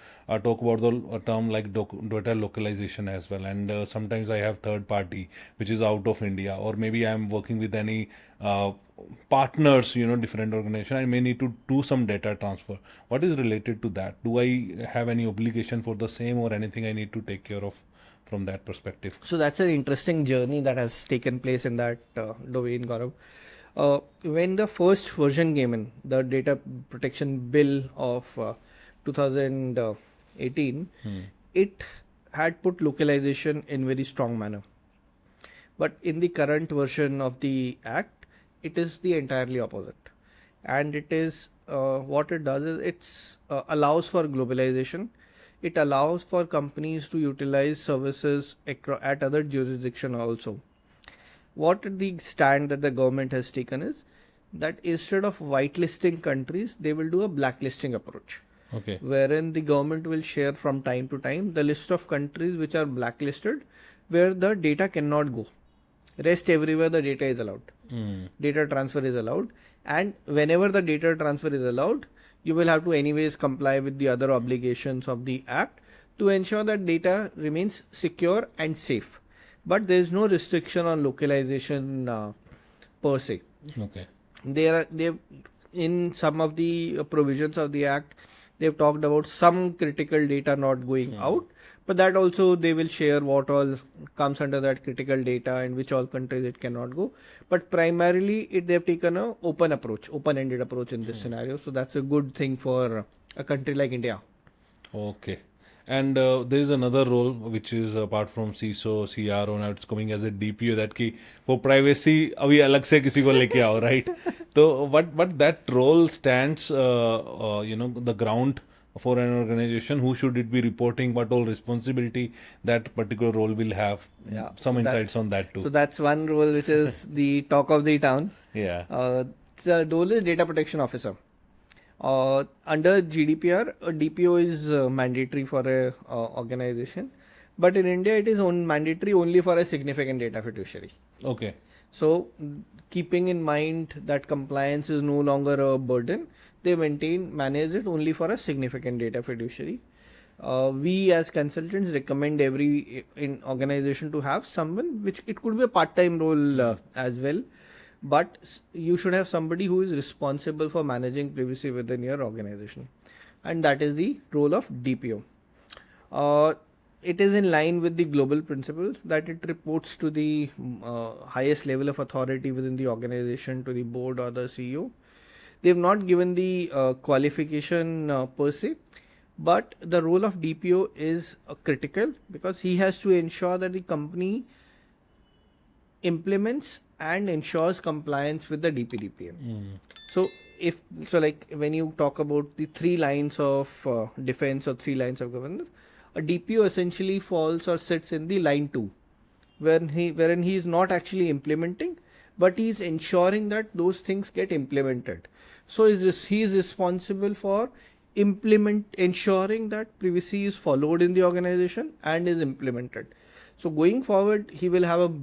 talked about the term like data localization as well, and sometimes I have third party which is out of India, or maybe I'm working with any partners, different organization. I may need to do some data transfer. What is related to that? Do I have any obligation for the same or anything I need to take care of from that perspective? So that's an interesting journey that has taken place in that domain, Gaurav. When the first version came in, the data protection bill of 2018, it had put localization in very strong manner. But in the current version of the act, it is the entirely opposite. And it is, what it does is it's allows for globalization. It allows for companies to utilize services at other jurisdiction also. What the stand that the government has taken is that instead of whitelisting countries, they will do a blacklisting approach. Okay. Wherein the government will share from time to time the list of countries which are blacklisted where the data cannot go. Rest everywhere the data is allowed. Data transfer is allowed. And whenever the data transfer is allowed, you will have to anyways comply with the other obligations of the act to ensure that data remains secure and safe. But there is no restriction on localization per se. Okay. They've in some of the provisions of the act, they've talked about some critical data not going out, but that also they will share what all comes under that critical data and which all countries it cannot go. But primarily they've taken an open-ended approach in this scenario. So that's a good thing for a country like India. Okay. And there is another role which is apart from CISO, CRO, now it's coming as a DPO, that ki for privacy अभी अलग से किसी को लेके आओ, right? So what that role stands, the ground for an organization? Who should it be reporting? What all responsibility that particular role will have? Yeah. Some So insights on that So too. that's one role which is the talk of the town. Yeah. The role is data protection officer. Under GDPR, a DPO is mandatory for a organization, but in India it is mandatory only for a significant data fiduciary. Okay. So, keeping in mind that compliance is no longer a burden, they manage it only for a significant data fiduciary. We as consultants recommend every in organization to have someone, which it could be a part-time role as well, but you should have somebody who is responsible for managing privacy within your organization, and that is the role of DPO. It is in line with the global principles that it reports to the highest level of authority within the organization, to the board or the CEO. They have not given the qualification per se, but the role of DPO is critical because he has to ensure that the company implements and ensures compliance with the DPDPA. So like when you talk about the 3 lines of defense or 3 lines of governance, a DPO essentially falls or sits in the line 2, wherein he is not actually implementing, but he is ensuring that those things get implemented. So he is responsible for ensuring that privacy is followed in the organization and is implemented. So going forward, he will have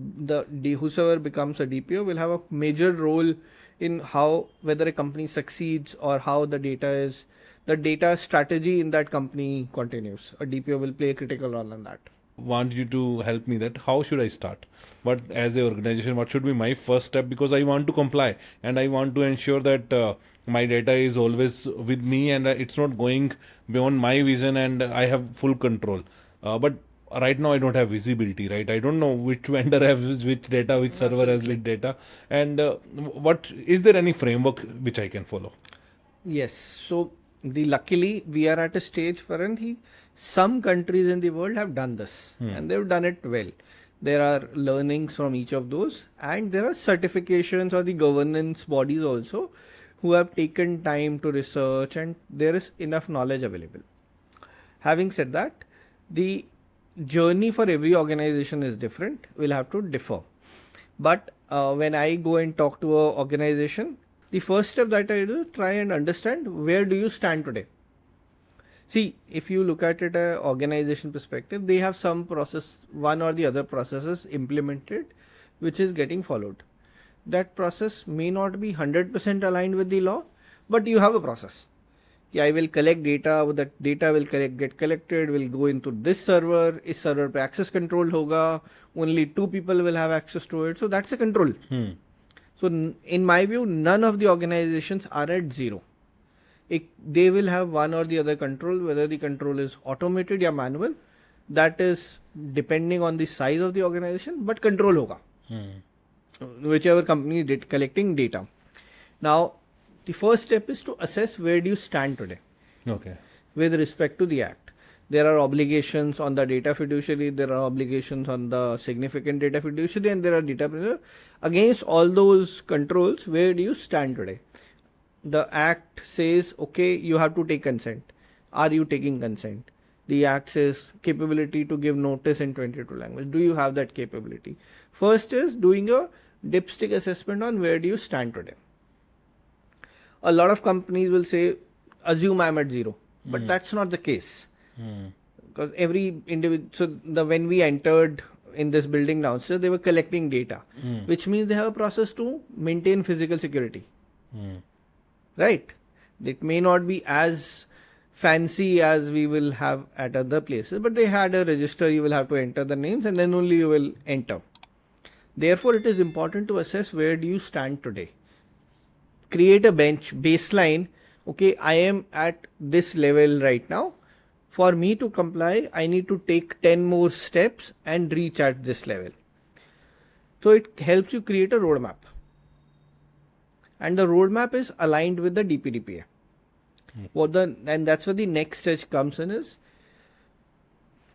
whosoever becomes a DPO will have a major role in whether a company succeeds or how the data strategy in that company continues. A DPO will play a critical role in that. Want you to help me that how should I start? What as an organization, what should be my first step? Because I want to comply and I want to ensure that my data is always with me and it's not going beyond my vision and I have full control. But right now I don't have visibility, right? I don't know which vendor has which data, which server has which data, and what is there any framework which I can follow? Yes. So luckily we are at a stage wherein some countries in the world have done this and they've done it well. There are learnings from each of those, and there are certifications or the governance bodies also who have taken time to research, and there is enough knowledge available. Having said that, the journey for every organization is different, will have to differ. But when I go and talk to an organization, the first step that I do is try and understand where do you stand today. See, if you look at it an organization perspective, they have some process, one or the other processes implemented, which is getting followed. That process may not be 100% aligned with the law, but you have a process. I will collect data, that data will get collected, will go into this server, is server pe access controlled hoga, only 2 people will have access to it. So that's a control. So in my view, none of the organizations are at zero. They will have one or the other control, whether the control is automated or manual. That is depending on the size of the organization, but control hoga. Whichever company is collecting data. Now, the first step is to assess where do you stand today. Okay. With respect to the act. There are obligations on the data fiduciary, there are obligations on the significant data fiduciary, and there are data against all those controls. Where do you stand today? The act says, okay, you have to take consent. Are you taking consent? The act says capability to give notice in 22 languages. Do you have that capability? First is doing a dipstick assessment on where do you stand today. A lot of companies will say, assume I'm at zero, but that's not the case. Because every individual, when we entered in this building downstairs, they were collecting data, which means they have a process to maintain physical security. Right? It may not be as fancy as we will have at other places, but they had a register, you will have to enter the names and then only you will enter. Therefore, it is important to assess where do you stand today. Create a baseline. Okay, I am at this level right now. For me to comply, I need to take 10 more steps and reach at this level. So it helps you create a roadmap. And the roadmap is aligned with the DPDPA. And that's where the next stage comes in is,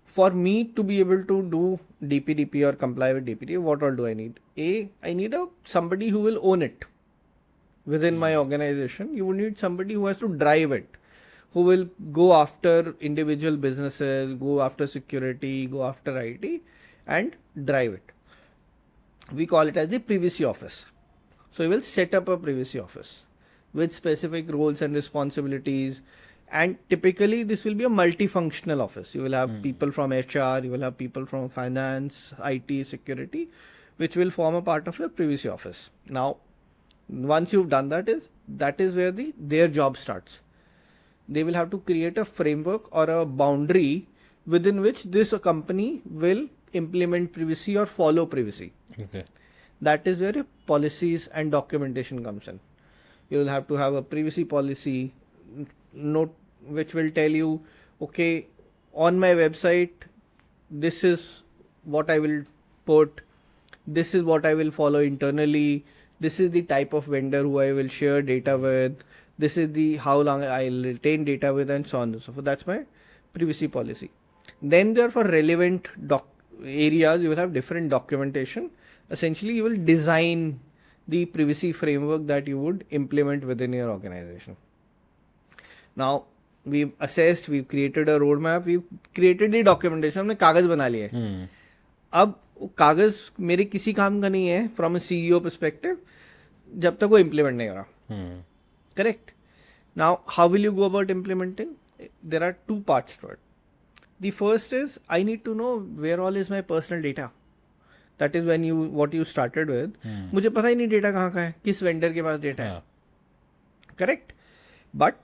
for me to be able to do DPDPA or comply with DPDPA, what all do I need? I need somebody who will own it. within my organization, you would need somebody who has to drive it, who will go after individual businesses, go after security, go after IT, and drive it. We call it as the privacy office. So you will set up a privacy office with specific roles and responsibilities. And typically this will be a multifunctional office. You will have people from HR, you will have people from finance, IT, security, which will form a part of your privacy office. Now, once you've done that is where their job starts. They will have to create a framework or a boundary within which this company will implement privacy or follow privacy. Okay. That is where your policies and documentation comes in. You will have to have a privacy policy note which will tell you, okay, on my website, this is what I will put, this is what I will follow internally, this is the type of vendor who I will share data with, this is the how long I'll retain data with, and so on and so forth. That's my privacy policy. Then there for relevant areas, you will have different documentation. Essentially, you will design the privacy framework that you would implement within your organization. Now, we've assessed, we've created a roadmap, we've created the documentation, हमने कागज बना लिया है. अब कागज मेरे किसी काम का नहीं है from a CEO perspective जब तक वो implement नहीं हो रहा. Correct? Now, how will you go about implementing? There are two parts to it. The first is I need to know where all is my personal data. That is what you started with. मुझे पता ही नहीं data कहाँ का है, किस vendor के पास data है. Correct. But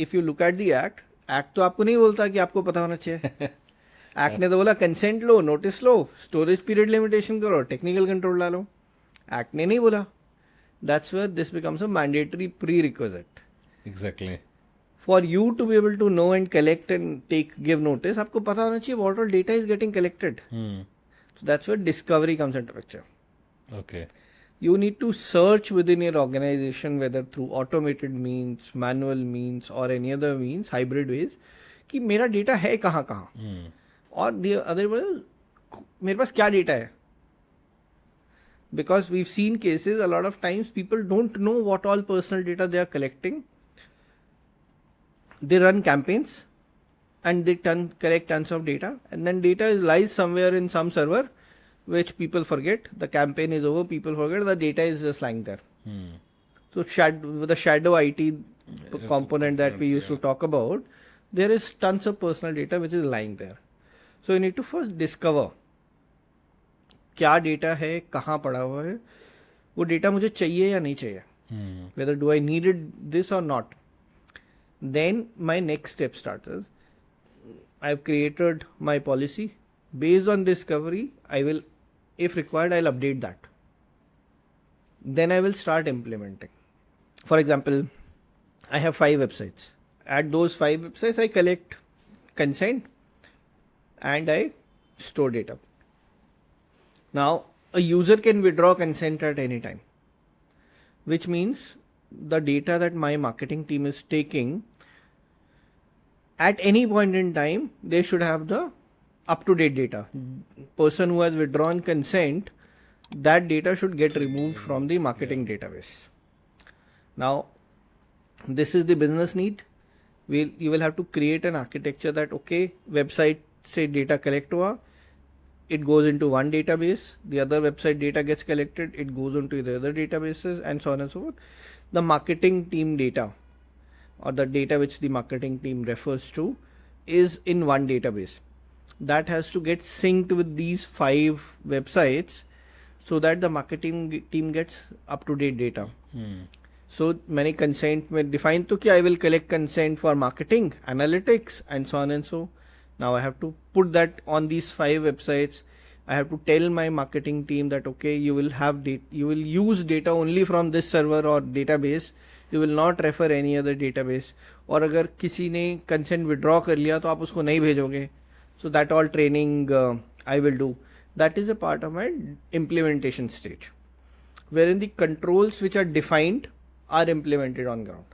if you look at the act तो आपको नहीं बोलता कि आपको पता होना चाहिए. एक्ट ने तो बोला कंसेंट लो, नोटिस लो, स्टोरेज पीरियड लिमिटेशन करो, टेक्निकल कंट्रोल डालो. एक्ट ने नहीं बोला. That's where this becomes a mandatory prerequisite. Exactly. For you to be able to know and collect and give notice, आपको पता होना चाहिए what all data is getting collected. So that's where discovery comes into picture. Okay. You need to search within your organization, whether through automated means, manual means, or any other means, hybrid ways, कि मेरा data है कहाँ कहाँ. और the other way, मेरे पास क्या data है. Because we've seen cases, a lot of times people don't know what all personal data they are collecting. They run campaigns and they collect tons of data, and then data lies somewhere in some server which people forget. The campaign is over, people forget, the data is just lying there. So the shadow IT component that we used to talk about, there is tons of personal data which is lying there. So you need to first discover क्या data है, कहाँ पड़ा हुआ है, वो data मुझे चाहिए या नहीं चाहिए. Whether do I needed this or not. Then my next step starts is I've created my policy. Based on discovery, I will, if required, I'll update that. Then I will start implementing. For example, I have 5 websites. At those 5 websites, I collect consent and I store data. Now, a user can withdraw consent at any time, which means the data that my marketing team is taking, at any point in time, they should have the up-to-date data. Person who has withdrawn consent, that data should get removed from the marketing database. Now, this is the business need. You will have to create an architecture that, okay, website say data collect hua, it goes into one database, the other website data gets collected, it goes into the other databases, and so on and so forth. The marketing team data, or the data which the marketing team refers to, is in one database. That has to get synced with these 5 websites so that the marketing team gets up-to-date data. So many consent में define तो कि I will collect consent for marketing, analytics, and so on and so. Now I have to put that on these 5 websites. I have to tell my marketing team that okay, you will use data only from this server or database. You will not refer any other database. और अगर किसी ने consent withdraw कर लिया तो आप उसको नहीं भेजोगे. So that all training I will do. That is a part of my implementation stage, wherein the controls which are defined are implemented on ground.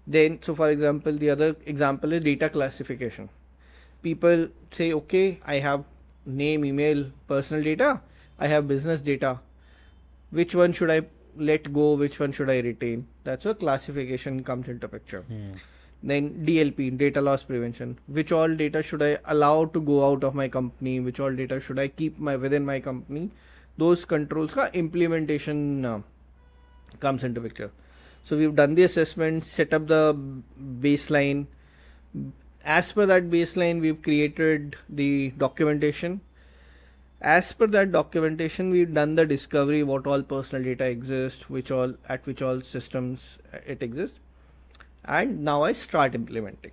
Then, so for example, the other example is data classification. People say, okay, I have name, email, personal data, I have business data. Which one should I let go, which one should I retain. That's where classification comes into picture. Then DLP, data loss prevention. Which all data should I allow to go out of my company? Which all data should I keep within my company? Those controls ka implementation comes into picture. So we've done the assessment, set up the baseline. As per that baseline, we've created the documentation. As per that documentation, we've done the discovery, what all personal data exists, at which all systems it exists. And now I start implementing.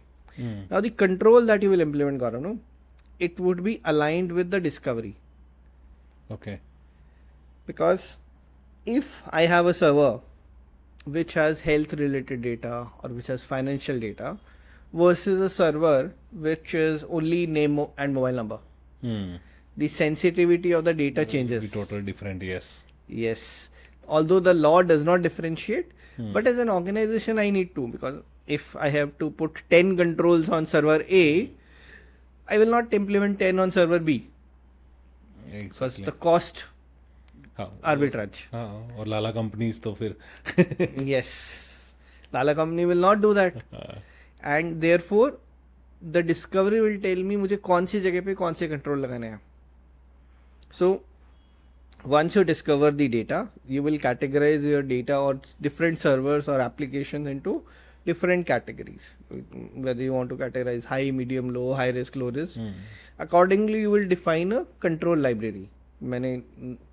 Now the control that you will implement, Gaurav, no, it would be aligned with the discovery. Okay. Because if I have a server which has health related data or which has financial data versus a server which is only name and mobile number, the sensitivity of the data changes. Be totally different, yes. Yes. Although the law does not differentiate, but as an organization I need to, because if I have to put 10 controls on server A, I will not implement 10 on server B. Because the cost arbitrage. और लाला companies तो फिर Yes. Lala company will not do that. And therefore the discovery will tell me मुझे कौन सी जगह पे कौन से control लगाने हैं. So once you discover the data, you will categorize your data or different servers or applications into different categories. Whether you want to categorize high, medium, low, high risk, low risk. Accordingly, you will define a control library. मैंने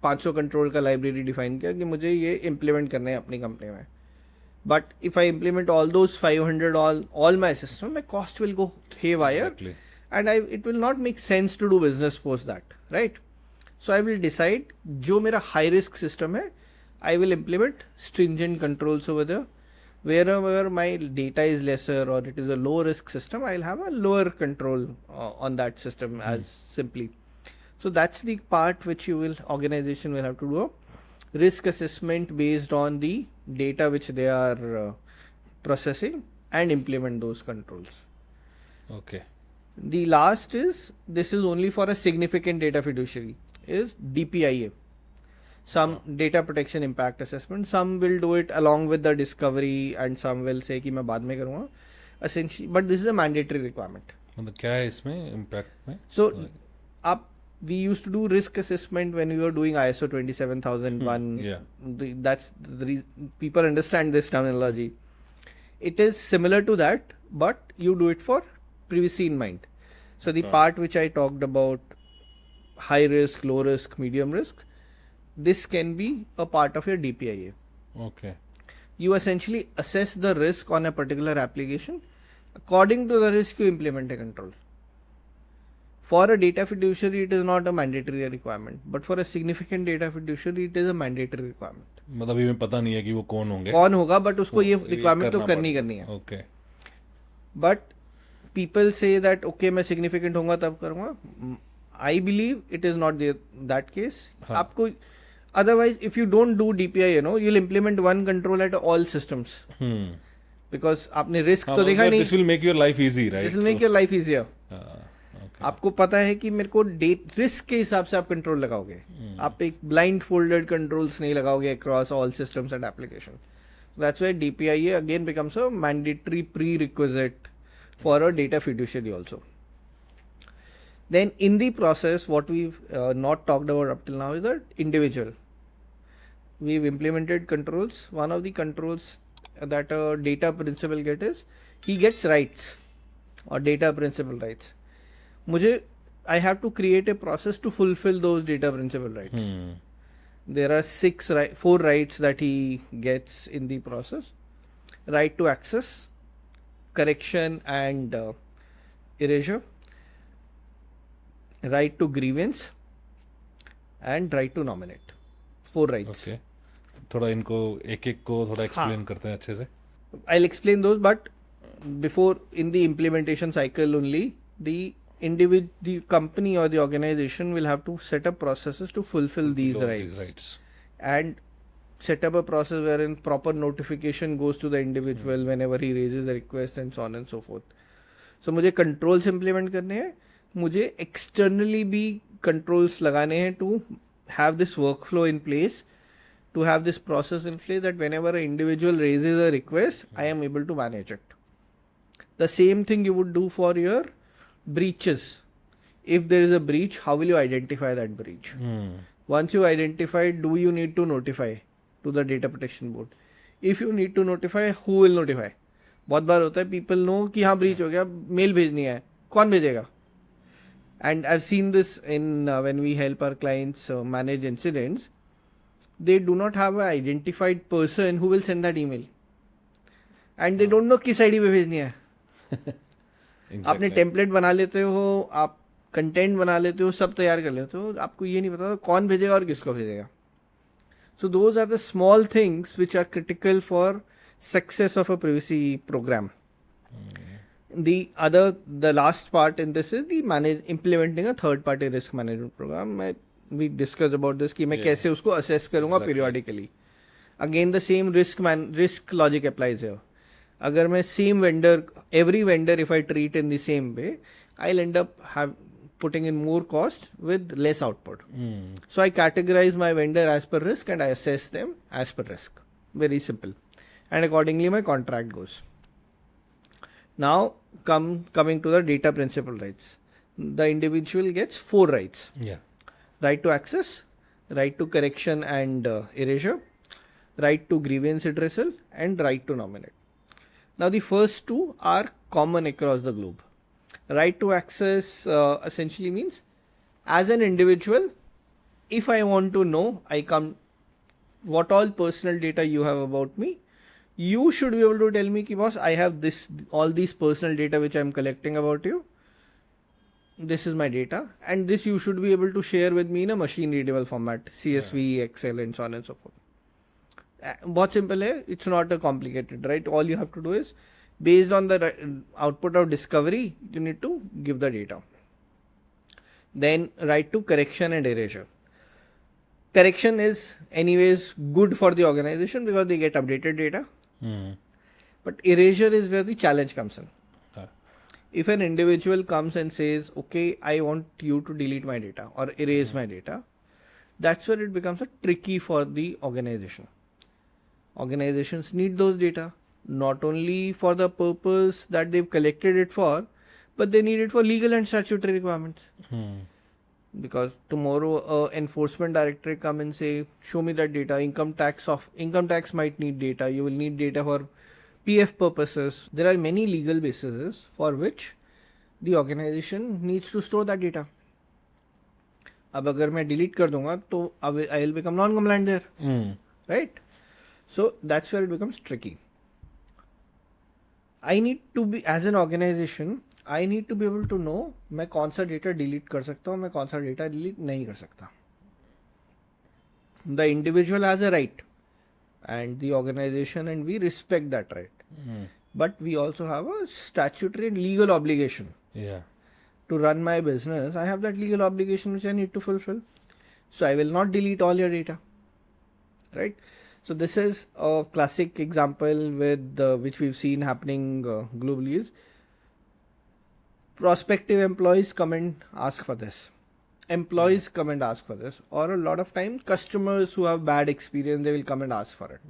500 control का library define किया कि मुझे ये implement करना है अपनी company में. But if I implement all those 500 all my system, my cost will go haywire. Exactly. And it will not make sense to do business post that, right? So I will decide जो मेरा high risk system है, I will implement stringent controls over there. Wherever my data is lesser or it is a low risk system, I'll have a lower control on that system as simply. So that's the part which organization will have to do a risk assessment based on the data which they are processing and implement those controls. Okay. The last this is only for a significant data fiduciary, is DPIA. Some data protection impact assessment. Some will do it along with the discovery and some will say कि मैं बाद में करूँगा. Essentially, but this is a mandatory requirement. मतलब क्या है इसमें impact में? So we used to do risk assessment when we were doing ISO 27001. Yeah. That's the reason people understand this terminology. It is similar to that, but you do it for privacy in mind. So the part which I talked about, high risk, low risk, medium risk, this can be a part of your DPIA. Okay. You essentially assess the risk on a particular application. According to the risk, you implement a control. For a data fiduciary, it is not a mandatory requirement, but for a significant data fiduciary, it is a mandatory requirement. मतलब अभी में पता नहीं है कि वो कौन होंगे. कौन होगा, but उसको ये requirement तो करनी है. Okay. But people say that okay, मैं significant होगा तब करूँगा. I believe it is not that case. आपको otherwise, if you don't do DPI, you'll implement one control at all systems. Because आपने risk तो देखा नहीं. This will make your life easy, right? This will make your life easier. आपको पता है कि मेरे को रिस्क के हिसाब से आप कंट्रोल लगाओगे. आप एक ब्लाइंड फोल्डेड कंट्रोल्स नहीं लगाओगे across all systems and application. That's why DPIA again becomes a mandatory prerequisite for a data fiduciary also. Then in the process, what we've not talked about up till now is the individual. We've implemented controls. One of the controls that a data principal is he gets rights or data principal rights. I have to create a process to fulfill those data principal rights. There are 4 rights that he gets in the process. Right to access, correction and erasure, right to grievance and right to nominate. 4 rights. Okay. थोड़ा इनको एक-एक को थोड़ा explain करते हैं अच्छे से. I'll explain those, but before in the implementation cycle only, the company or the organization will have to set up processes to fulfill these rights. And set up a process wherein proper notification goes to the individual whenever he raises a request and so on and so forth. So मुझे controls implement करने हैं, मुझे externally भी controls लगाने हैं to have this workflow in place to have this process in place that whenever an individual raises a request, I am able to manage it. The same thing you would do for your breaches. If there is a breach, how will you identify that breach? Once you identify, do you need to notify to the data protection board? If you need to notify, who will notify? बहुत बार होता है people know कि हाँ breach हो गया, mail भेजनी है, कौन भेजेगा? And I've seen this in when we help our clients manage incidents, they do not have an identified person who will send that email. And they don't know किस ID पे भेजनी है. आपने टेम्पलेट बना लेते हो, आप कंटेंट बना लेते हो, सब तैयार कर लेते हो, आपको ये नहीं पता कौन भेजेगा और किसको भेजेगा. So those are the small things which are critical for success of a privacy program. The last part in this is the implementing a third party risk management program. We discussed about this कि मैं कैसे उसको assess करूँगा periodically. Again the same risk logic applies here. अगर मैं same vendor, every vendor if I treat in the same way, I'll end up putting in more cost with less output. So I categorize my vendor as per risk and I assess them as per risk. Very simple. And accordingly my contract goes. Now coming to the data principal rights. The individual gets 4 rights. Right to access, right to correction and erasure, right to grievance addressal, and right to nominate. Now the first 2 are common across the globe. Right to access essentially means as an individual, if I want to know, what all personal data you have about me, you should be able to tell me, boss, I have all these personal data which I am collecting about you. This is my data, and this you should be able to share with me in a machine readable format, CSV, Excel, and so on and so forth. बहुत simple है, it's not a complicated, right? All you have to do is, based on the output of discovery, you need to give the data. Then right to correction and erasure. Correction is anyways good for the organization because they get updated data. But erasure is where the challenge comes in. If an individual comes and says, okay, I want you to delete my data or erase my data, that's where it becomes tricky for the organization. Organizations need those data, not only for the purpose that they've collected it for, but they need it for legal and statutory requirements. Because tomorrow enforcement directorate come and say, show me that data, income tax might need data, you will need data for PF purposes. There are many legal bases for which the organization needs to store that data. अब अगर मैं delete कर दूंगा तो I will become non-compliant there, right? So that's where it becomes tricky. I need to be, as an organization, I need to be able to know मैं कौन सा data delete कर सकता हूँ, मैं कौन सा data delete नहीं कर सकता. The individual has a right and the organization and we respect that right. But we also have a statutory and legal obligation. To run my business, I have that legal obligation which I need to fulfill. So I will not delete all your data, right? So this is a classic example with which we've seen happening globally is prospective employees come and ask for this. Employees come and ask for this, or a lot of times customers who have bad experience, they will come and ask for it.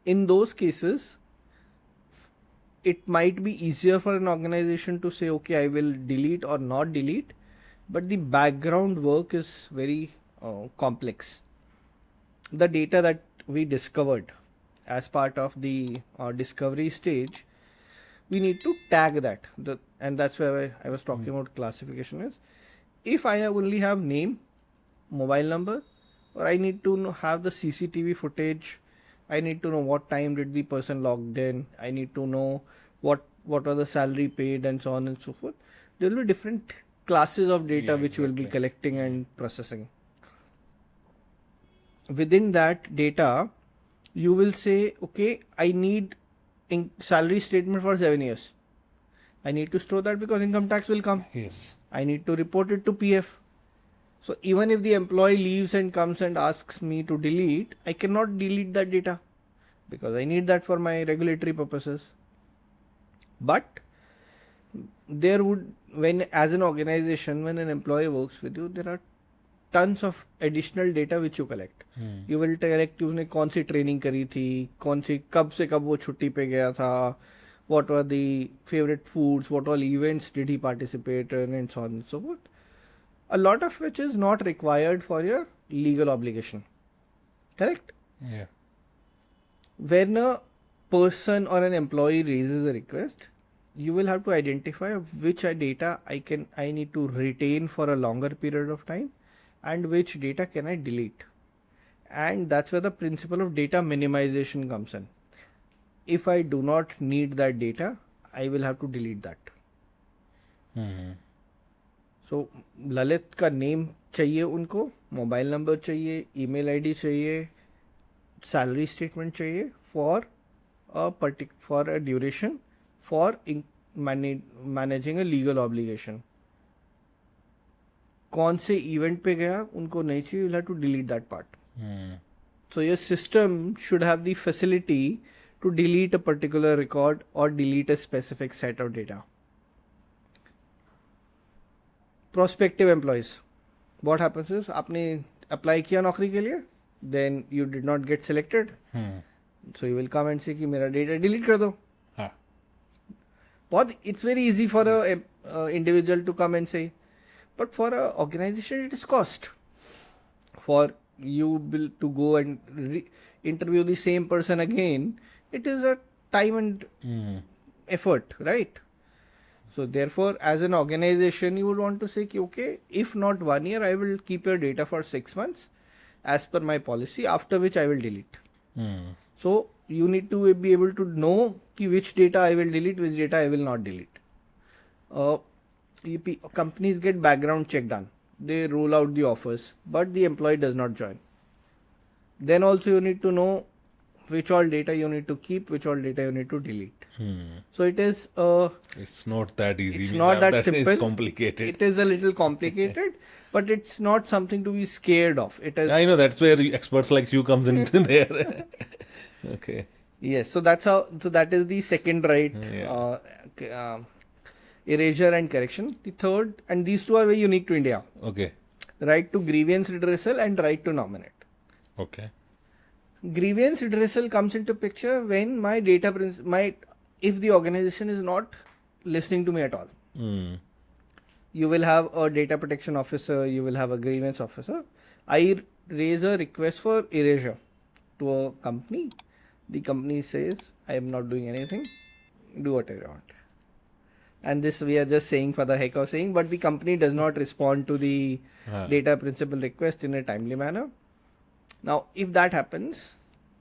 In those cases, it might be easier for an organization to say, okay, I will delete or not delete, but the background work is very complex. The data that we discovered as part of the discovery stage, we need to tag that. And that's where I was talking about classification is. If I only have name, mobile number, or I need to have the CCTV footage, I need to know what time did the person logged in, I need to know what are the salary paid and so on and so forth. There will be different classes of data which we will be collecting and processing. Within that data, you will say, okay, I need salary statement for 7 years. I need to store that because income tax will come. I need to report it to PF. So even if the employee leaves and comes and asks me to delete, I cannot delete that data because I need that for my regulatory purposes. But there would, when as an organization, when an employee works with you, there are tons of additional data which you collect. You will collect कि उसने कौन सी training करी थी, कौन सी कब से कब वो छुट्टी पे गया था, what were the favorite foods, what all events did he participate in, and so on and so forth. A lot of which is not required for your legal obligation. Correct? Yeah. When a person or an employee raises a request, you will have to identify which data I need to retain for a longer period of time and which data can I delete. And that's where the principle of data minimization comes in. If I do not need that data, I will have to delete that. So Lalit का name चाहिए उनको, mobile number चाहिए, email ID चाहिए, salary statement चाहिए for a duration for managing a legal obligation. कौन से event पे गया उनको नहीं चाहिए, you'll have to delete that part. So your system should have the facility to delete a particular record or delete a specific set of data. Prospective employees, what happens is आपने apply किया नौकरी के लिए, then you did not get selected, so you will come and say कि मेरा data delete कर दो. But it's very easy for a individual to come and say, but for a organization it is cost. For you will to go and interview the same person again, it is a time and effort, right? So therefore, as an organization, you would want to say, okay, if not 1 year, I will keep your data for 6 months as per my policy, after which I will delete. So you need to be able to know which data I will delete, which data I will not delete. Companies get background check done. They roll out the offers, but the employee does not join. Then also you need to know which all data you need to keep, which all data you need to delete. So it is it's not that easy. It's not that simple. It's complicated. It is a little complicated, but it's not something to be scared of. It is. I know, that's where experts like you comes in there. Okay. Yes. So that's how. So that is the second right. Erasure and correction. The third, and these two are very unique to India. Okay. Right to grievance redressal and right to nominate. Okay. Grievance redressal comes into picture when my if the organization is not listening to me at all. You will have a data protection officer, you will have a grievance officer. I raise a request for erasure to a company. The company says, I am not doing anything, do whatever you want. And this we are just saying for the heck of saying, but the company does not respond to the data principal request in a timely manner. Now, if that happens,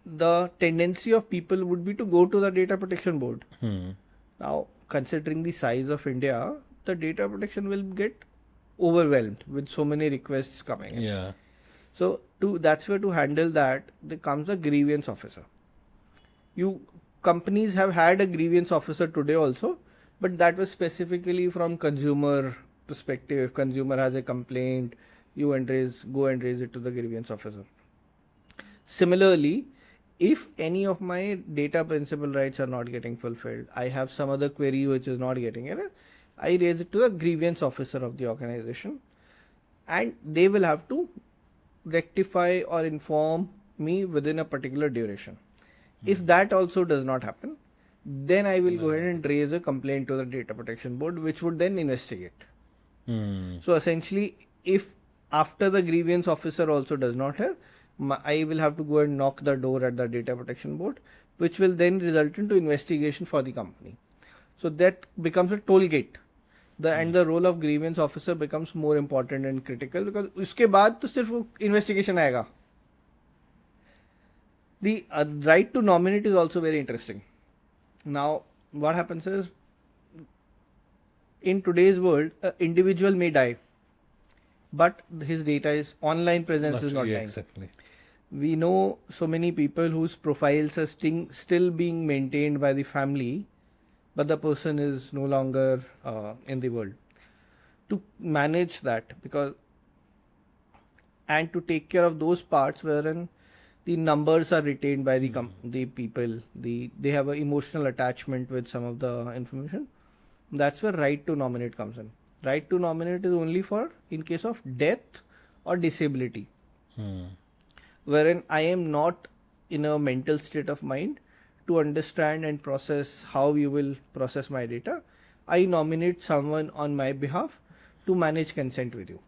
the tendency of people would be to go to the data protection board. Now, considering the size of India, the data protection will get overwhelmed with so many requests coming in. Yeah. So, that's where to handle that, there comes a grievance officer. Companies have had a grievance officer today also, but that was specifically from consumer perspective. If consumer has a complaint, go and raise it to the grievance officer. Similarly, if any of my data principal rights are not getting fulfilled, I have some other query which is not getting it, I raise it to the grievance officer of the organization, and they will have to rectify or inform me within a particular duration. If that also does not happen, then I will go ahead and raise a complaint to the data protection board, which would then investigate. So essentially, if after the grievance officer also does not have, I will have to go and knock the door at the data protection board, which will then result into investigation for the company. So that becomes a toll gate. And the role of grievance officer becomes more important and critical, because उसके बाद तो सिर्फ investigation आएगा. The right to nominate is also very interesting. Now, what happens is, in today's world, an individual may die, but his data is online presence is not dying. Exactly. We know so many people whose profiles are still being maintained by the family, but the person is no longer in the world. To manage that, and to take care of those parts wherein the numbers are retained by the people, they have an emotional attachment with some of the information. That's where right to nominate comes in. Right to nominate is only for in case of death or disability, wherein I am not in a mental state of mind to understand and process how you will process my data. I nominate someone on my behalf to manage consent with you.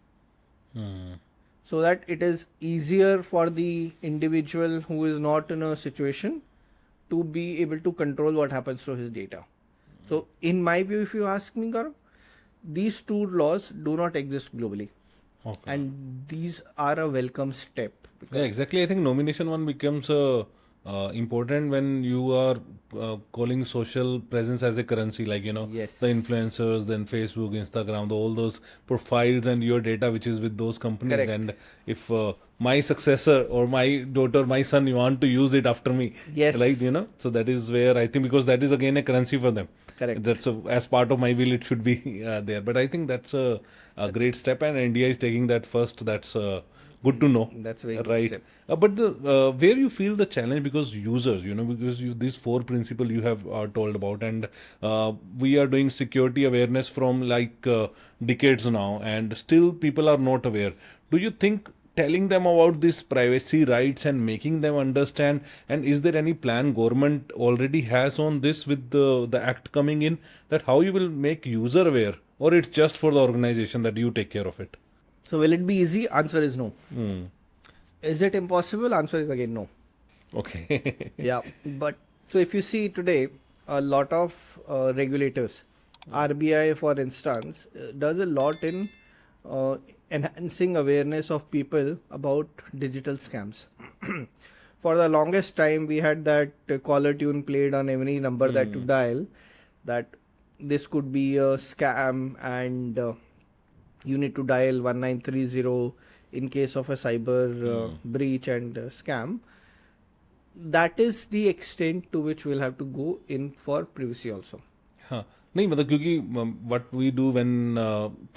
So that it is easier for the individual who is not in a situation to be able to control what happens to his data. So in my view, if you ask me, Gaurav, these two laws do not exist globally. Okay. And these are a welcome step. Yeah, exactly. I think nomination one becomes important when you are calling social presence as a currency, like, Yes. the influencers, then Facebook, Instagram, all those profiles and your data which is with those companies. Correct. And if my successor or my daughter, my son, you want to use it after me, Yes. like, so that is where I think, because that is again a currency for them. Correct. That's as part of my will, it should be there. But I think that's a great step, and India is taking that first. That's good to know. That's very good right. step. But the where you feel the challenge, because users, because these four principles you have told about, and we are doing security awareness from like decades now, and still people are not aware. Do you think telling them about these privacy rights and making them understand, and is there any plan government already has on this with the act coming in, that how you will make user aware, or it's just for the organization that you take care of it? So will it be easy? Answer is no. Is it impossible? Answer is again no. Okay. Yeah, but so if you see today, a lot of regulators, RBI for instance, does a lot in enhancing awareness of people about digital scams. For the longest time, we had that caller tune played on every number that you dial, that this could be a scam, and you need to dial 1930 in case of a cyber breach and scam. That is the extent to which we'll have to go in for privacy also. हाँ नहीं मतलब क्योंकि what we do when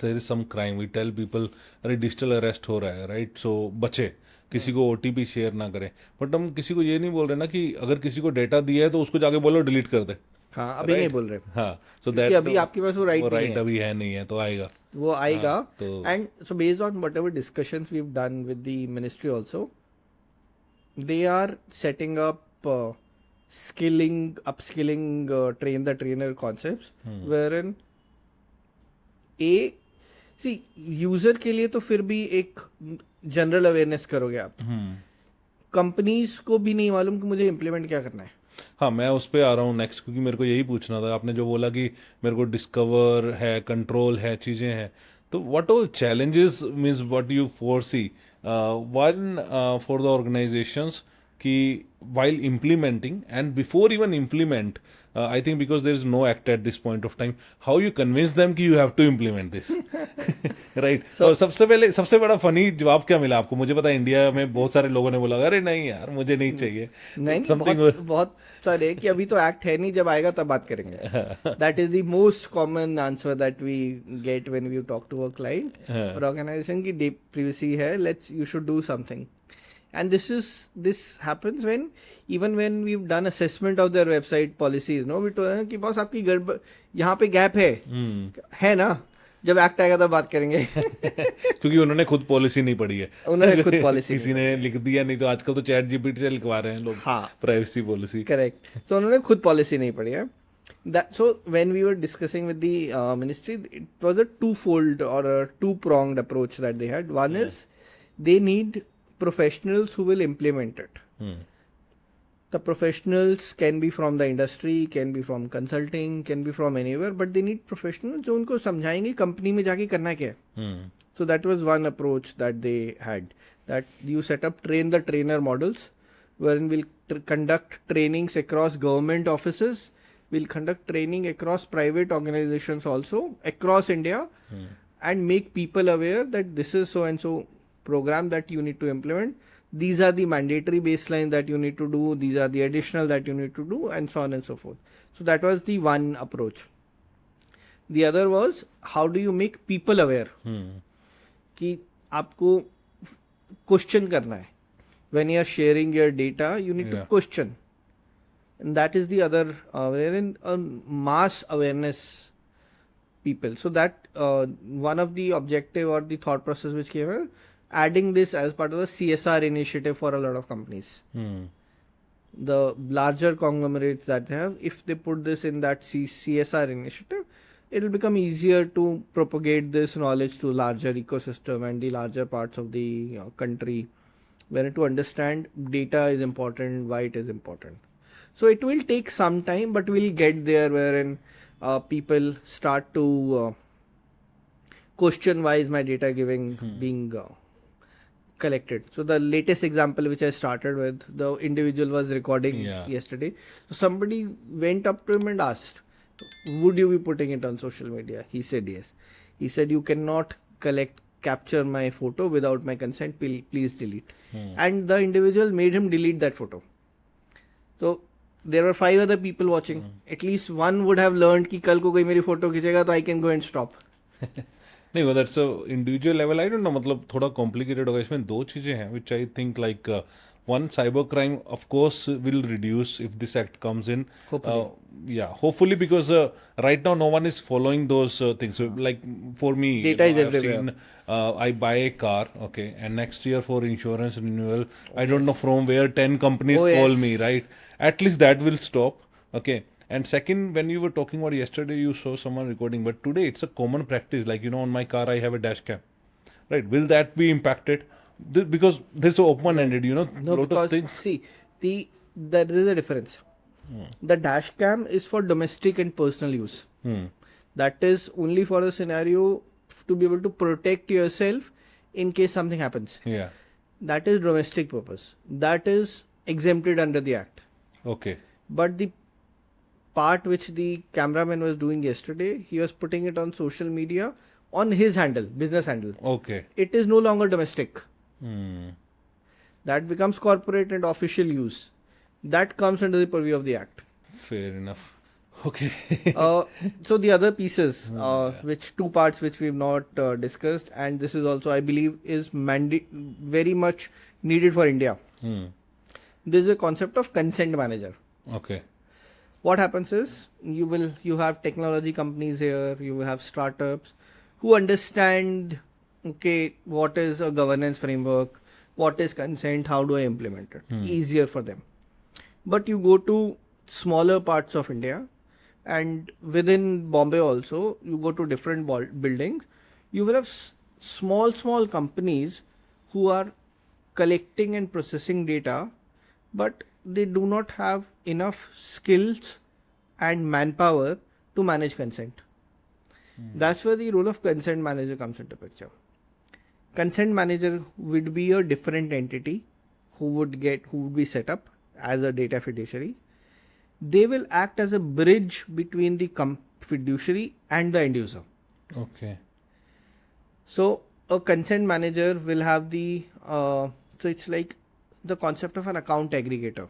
there is some crime, we tell people अरे digital arrest हो रहा है, right, सो बचे, किसी को ओटीपी शेयर ना करें. बट हम किसी को ये नहीं बोल रहे ना कि अगर किसी को डेटा दिया है तो उसको जाके बोलो डिलीट कर दे. हाँ, अभी नहीं बोल रहे. हाँ, सो क्योंकि दैट अभी आपके पास वो राइट अभी है नहीं है, तो आएगा. वो आएगा. तो and so based on whatever discussions we have done with the ministry also, they are setting up upskilling, train the trainer concepts, wherein user के लिए तो फिर भी एक जनरल अवेयरनेस करोगे आप. कंपनीज को भी नहीं मालूम कि मुझे इम्प्लीमेंट क्या करना है. हाँ, मैं उस पर आ रहा हूँ नेक्स्ट, क्योंकि मेरे को यही पूछना था. आपने जो बोला कि मेरे को डिस्कवर है, कंट्रोल है, चीज़ें हैं, तो what all challenges means what you foresee one for the organizations ki while implementing and before even implement, I think because there is no act at this point of time, how you convince them कि you have to implement this. right. और सबसे बड़ा funny जवाब क्या मिला आपको? मुझे पता है इंडिया में बहुत सारे लोगों ने बोला अरे नहीं यार मुझे नहीं चाहिए. नहीं, बहुत सारे कि अभी तो एक्ट है नहीं, जब आएगा तब बात करेंगे. That is the most common answer that we get when we talk to a client और ऑर्गेनाइजेशन की डीप प्राइवेसी है, let's you should do something. And this happens even when we've done assessment of their website policies. No, we told कि boss आपकी गड़बड़ यहाँ पे gap है ना, जब एक्ट आएगा तब बात करेंगे. क्योंकि उन्होंने खुद पॉलिसी नहीं पढ़ी है. उन्होंने खुद पॉलिसी किसी ने लिख दिया, नहीं तो आजकल तो चैट जीपीटी से लिखवा रहे हैं लोग. हाँ, प्राइवेसी पॉलिसी. करेक्ट. सो उन्होंने खुद पॉलिसी नहीं पढ़ी है. So when we were discussing with the ministry, it was a twofold or a two-pronged approach that they had. One is they need professionals who will implement it. The professionals can be from the industry, can be from consulting, can be from anywhere, but they need professionals जो उनको समझाएंगे company में जाके करना क्या है. So that was one approach that they had, that you set up train the trainer models, wherein we'll conduct trainings across government offices, we'll conduct training across private organizations also across India, and make people aware that this is so and so program that you need to implement. These are the mandatory baseline that you need to do. These are the additional that you need to do, and so on and so forth. So that was the one approach. The other was, how do you make people aware कि आपको question करना है. When you are sharing your data, you need to question. And that is the other, wherein mass awareness people. So that one of the objective or the thought process which came here, adding this as part of the CSR initiative for a lot of companies. The larger conglomerates that they have, if they put this in that CSR initiative, it will become easier to propagate this knowledge to larger ecosystem and the larger parts of the country, where to understand data is important, why it is important. So it will take some time, but we'll get there wherein people start to question why is my data being collected. So the latest example which I started with, the individual was recording yesterday. So somebody went up to him and asked, would you be putting it on social media? He said yes. He said, you cannot capture my photo without my consent, please delete. And the individual made him delete that photo. So there were 5 other people watching. At least one would have learned कि कल को कोई मेरी photo खींचेगा तो I can go and stop. नहीं, वो that's a individual level. I don't know, मतलब थोड़ा complicated होगा. इसमें 2 चीजें हैं which I think like one, cyber crime of course will reduce if this act comes in. Hopefully. Hopefully, because right now no one is following those things. So like for me, data is I've everywhere. seen, I buy a car, okay, and next year for insurance renewal, I don't know from where 10 companies call me, right? At least that will stop, okay. And second, when you were talking about yesterday, you saw someone recording, but today it's a common practice. Like, on my car, I have a dash cam, right? Will that be impacted? Because there's so open-ended, No, lot because of things. see, there is a difference. The dash cam is for domestic and personal use. That is only for a scenario to be able to protect yourself in case something happens. Yeah. That is domestic purpose. That is exempted under the act. Okay. But the part which the cameraman was doing yesterday, he was putting it on social media on his handle, business handle. Okay. It is no longer domestic. That becomes corporate and official use. That comes under the purview of the act. Fair enough. Okay. So the other pieces, which 2 parts which we've not discussed, and this is also, I believe, is very much needed for India. There is a concept of consent manager. Okay. What happens is you have technology companies here, you have startups who understand, okay, what is a governance framework, what is consent, how do I implement it? Easier for them. But you go to smaller parts of India, and within Bombay also, you go to different buildings, you will have small companies who are collecting and processing data, but they do not have enough skills and manpower to manage consent. That's where the role of consent manager comes into picture. Consent manager would be a different entity who would be set up as a data fiduciary. They will act as a bridge between the fiduciary and the end user. Okay. So a consent manager will have so it's like the concept of an account aggregator.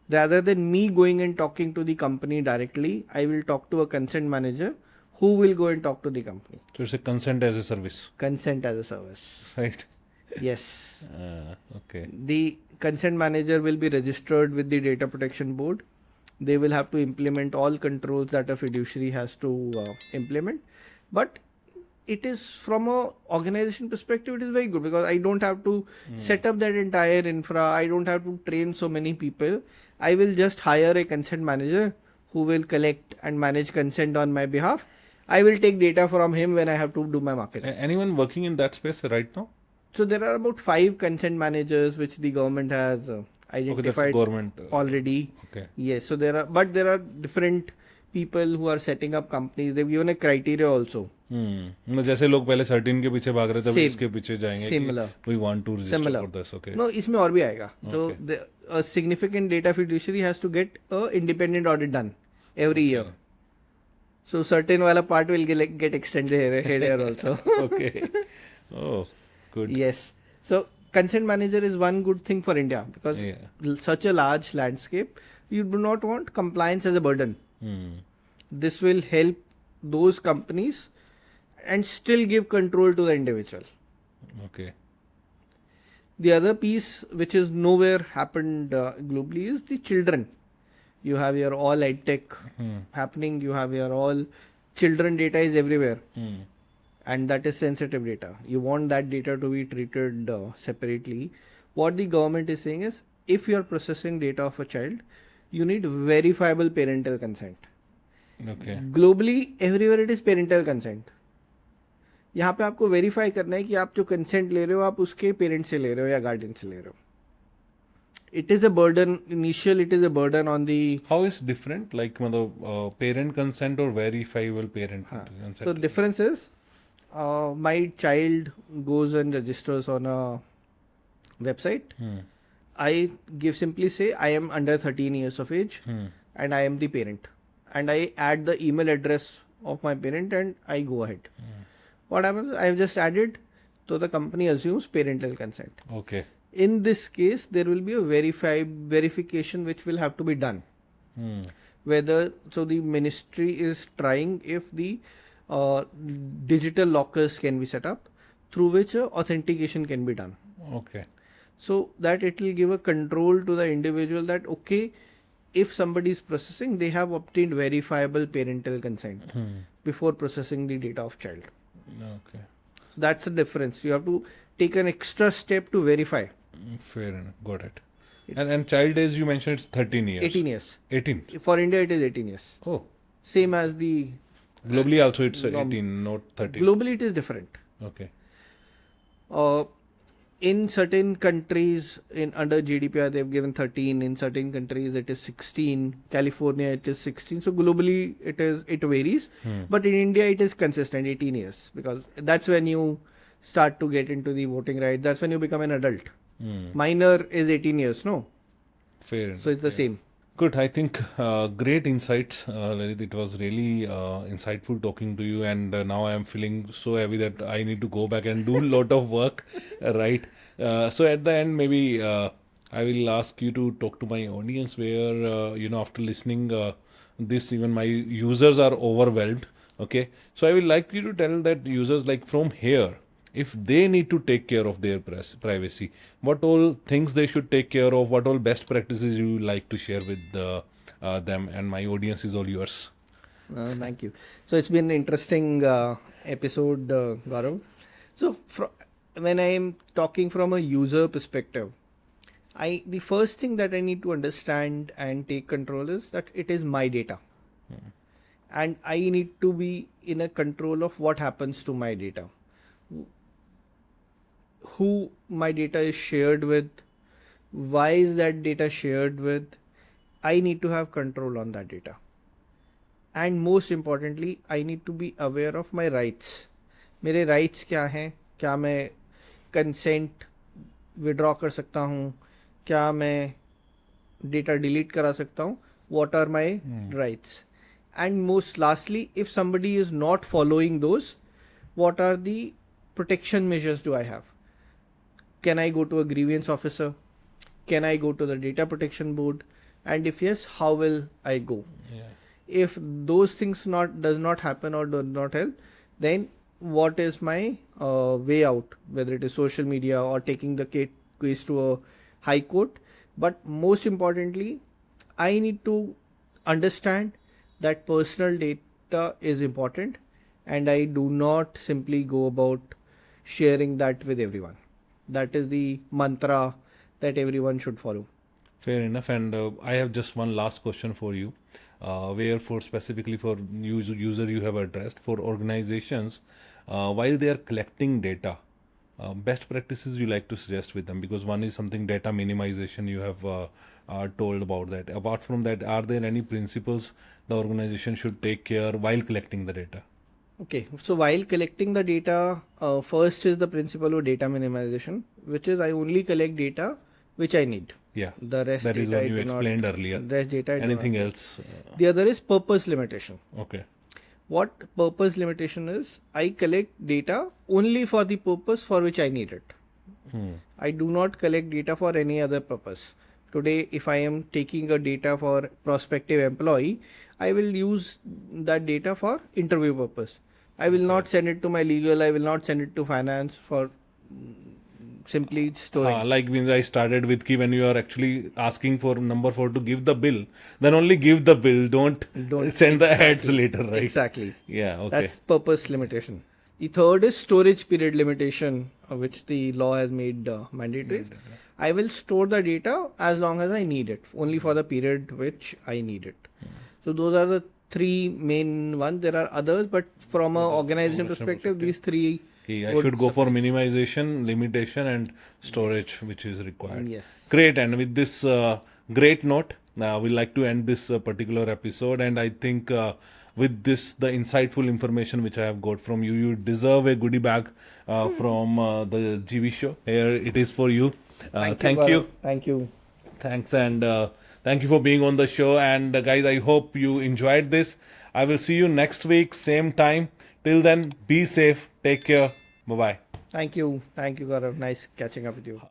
Rather than me going and talking to the company directly, I will talk to a consent manager who will go and talk to the company. So it's a consent as a service. Consent as a service. Right. Yes. Okay. The consent manager will be registered with the data protection board. They will have to implement all controls that a fiduciary has to implement. But it is, from a organization perspective, it is very good because I don't have to set up that entire infra. I don't have to train so many people. I will just hire a consent manager who will collect and manage consent on my behalf. I will take data from him when I have to do my marketing. Anyone working in that space right now? So there are about 5 consent managers which the government has identified already. Okay. Yes. So there are different people who are setting up companies. They've given a criteria also. जैसे लोग पहले 13 के पीछे भाग रहे थे, अब इसके पीछे जाएंगे. Similar. We want to register for this. Okay. No, इसमें और भी आएगा. So a significant data fiduciary has to get a independent audit done every year. So certain wala part will get extended here also. Okay. Oh, good. Yes. So consent manager is one good thing for India because such a large landscape, you do not want compliance as a burden. This will help those companies and still give control to the individual. Okay. The other piece which is nowhere happened globally is the children. You have your all ed tech happening. You have your all children data is everywhere. and that is sensitive data. You want that data to be treated separately. What the government is saying is, if you are processing data of a child, you need verifiable parental consent. Okay. Globally, everywhere it is parental consent. यहाँ पे आपको verify करना है कि आप जो consent ले रहे हो आप उसके पेरेंट से ले रहे हो या गार्डियन से ले रहे हो. It is a burden. Initial, it is a burden on the. How is different? Like parent consent or verifiable parent consent? So difference is, my child goes and registers on a website. I simply say I am under 13 years of age and I am the parent, and I add the email address of my parent and I go ahead. What happens? I have just added, so the company assumes parental consent. Okay. In this case, there will be a verification which will have to be done. Whether, so the ministry is trying if the digital lockers can be set up through which authentication can be done. Okay. So that it will give a control to the individual that, okay, if somebody is processing, they have obtained verifiable parental consent before processing the data of child. Okay. So that's the difference. You have to take an extra step to verify. Fair enough. Got it. And child age, you mentioned it's 13 years. 18 years. 18. For India, it is 18 years. Oh. Same as the. Globally also it's 18, not 13. Globally, it is different. Okay. In certain countries, under GDPR, they've given 13. In certain countries, it is 16. California, it is 16. So globally, it varies. But in India, it is consistent, 18 years, because that's when you start to get into the voting rights. That's when you become an adult. Minor is 18 years, no? Fair enough. So it's the same. Good. I think great insights, Lalit. It was really insightful talking to you, and now I am feeling so heavy that I need to go back and do a lot of work, right? So at the end, maybe I will ask you to talk to my audience where, after listening this, even my users are overwhelmed, okay? So I will like you to tell that users, like from here, if they need to take care of their privacy, what all things they should take care of, what all best practices you like to share with them, and my audience is all yours. Thank you. So it's been an interesting episode, Gaurav. So when I am talking from a user perspective, the first thing that I need to understand and take control is that it is my data. And I need to be in a control of what happens to my data. Who my data is shared with, why is that data shared with, I need to have control on that data. And most importantly, I need to be aware of my rights. मेरे rights क्या हैं? क्या मैं consent withdraw कर सकता हूँ? क्या मैं data delete करा सकता हूँ? What are my rights? And most lastly, if somebody is not following those, what are the protection measures do I have? Can I go to a grievance officer? Can I go to the data protection board? And if yes, how will I go? Yeah. If those things does not happen or do not help, then what is my way out? Whether it is social media or taking the case to a high court. But most importantly, I need to understand that personal data is important, and I do not simply go about sharing that with everyone. That is the mantra that everyone should follow. Fair enough. And I have just one last question for you. Where specifically for user you have addressed, for organizations, while they are collecting data, best practices you like to suggest with them, because one is something data minimization, you have told about that. Apart from that, are there any principles the organization should take care while collecting the data? Okay, so while collecting the data, first is the principle of data minimization, which is I only collect data which I need. Yeah, the rest that is data what you explained earlier. Rest data anything else? The other is purpose limitation. Okay. What purpose limitation is? I collect data only for the purpose for which I need it. I do not collect data for any other purpose. Today, if I am taking a data for prospective employee, I will use that data for interview purpose. I will not send it to my legal, I will not send it to finance for simply storing. Like when I started with key, when you are actually asking for number 4 to give the bill, then only give the bill, don't send the ads later, right? Exactly. Yeah, okay. That's purpose limitation. The third is storage period limitation, which the law has made mandatory. I will store the data as long as I need it, only for the period which I need it. So those are the three main ones. There are others, but from an organization perspective, these three. I should go for minimization, limitation, and storage, which is required. Yes. Great. And with this great note, we'd like to end this particular episode. And I think with this, the insightful information which I have got from you, you deserve a goodie bag from the GB show. Here it is for you. Thank you. Thank you. Thanks. And thank you for being on the show. And guys, I hope you enjoyed this. I will see you next week, same time. Till then, be safe. Take care. Bye-bye. Thank you. Thank you, Gaurav. Nice catching up with you.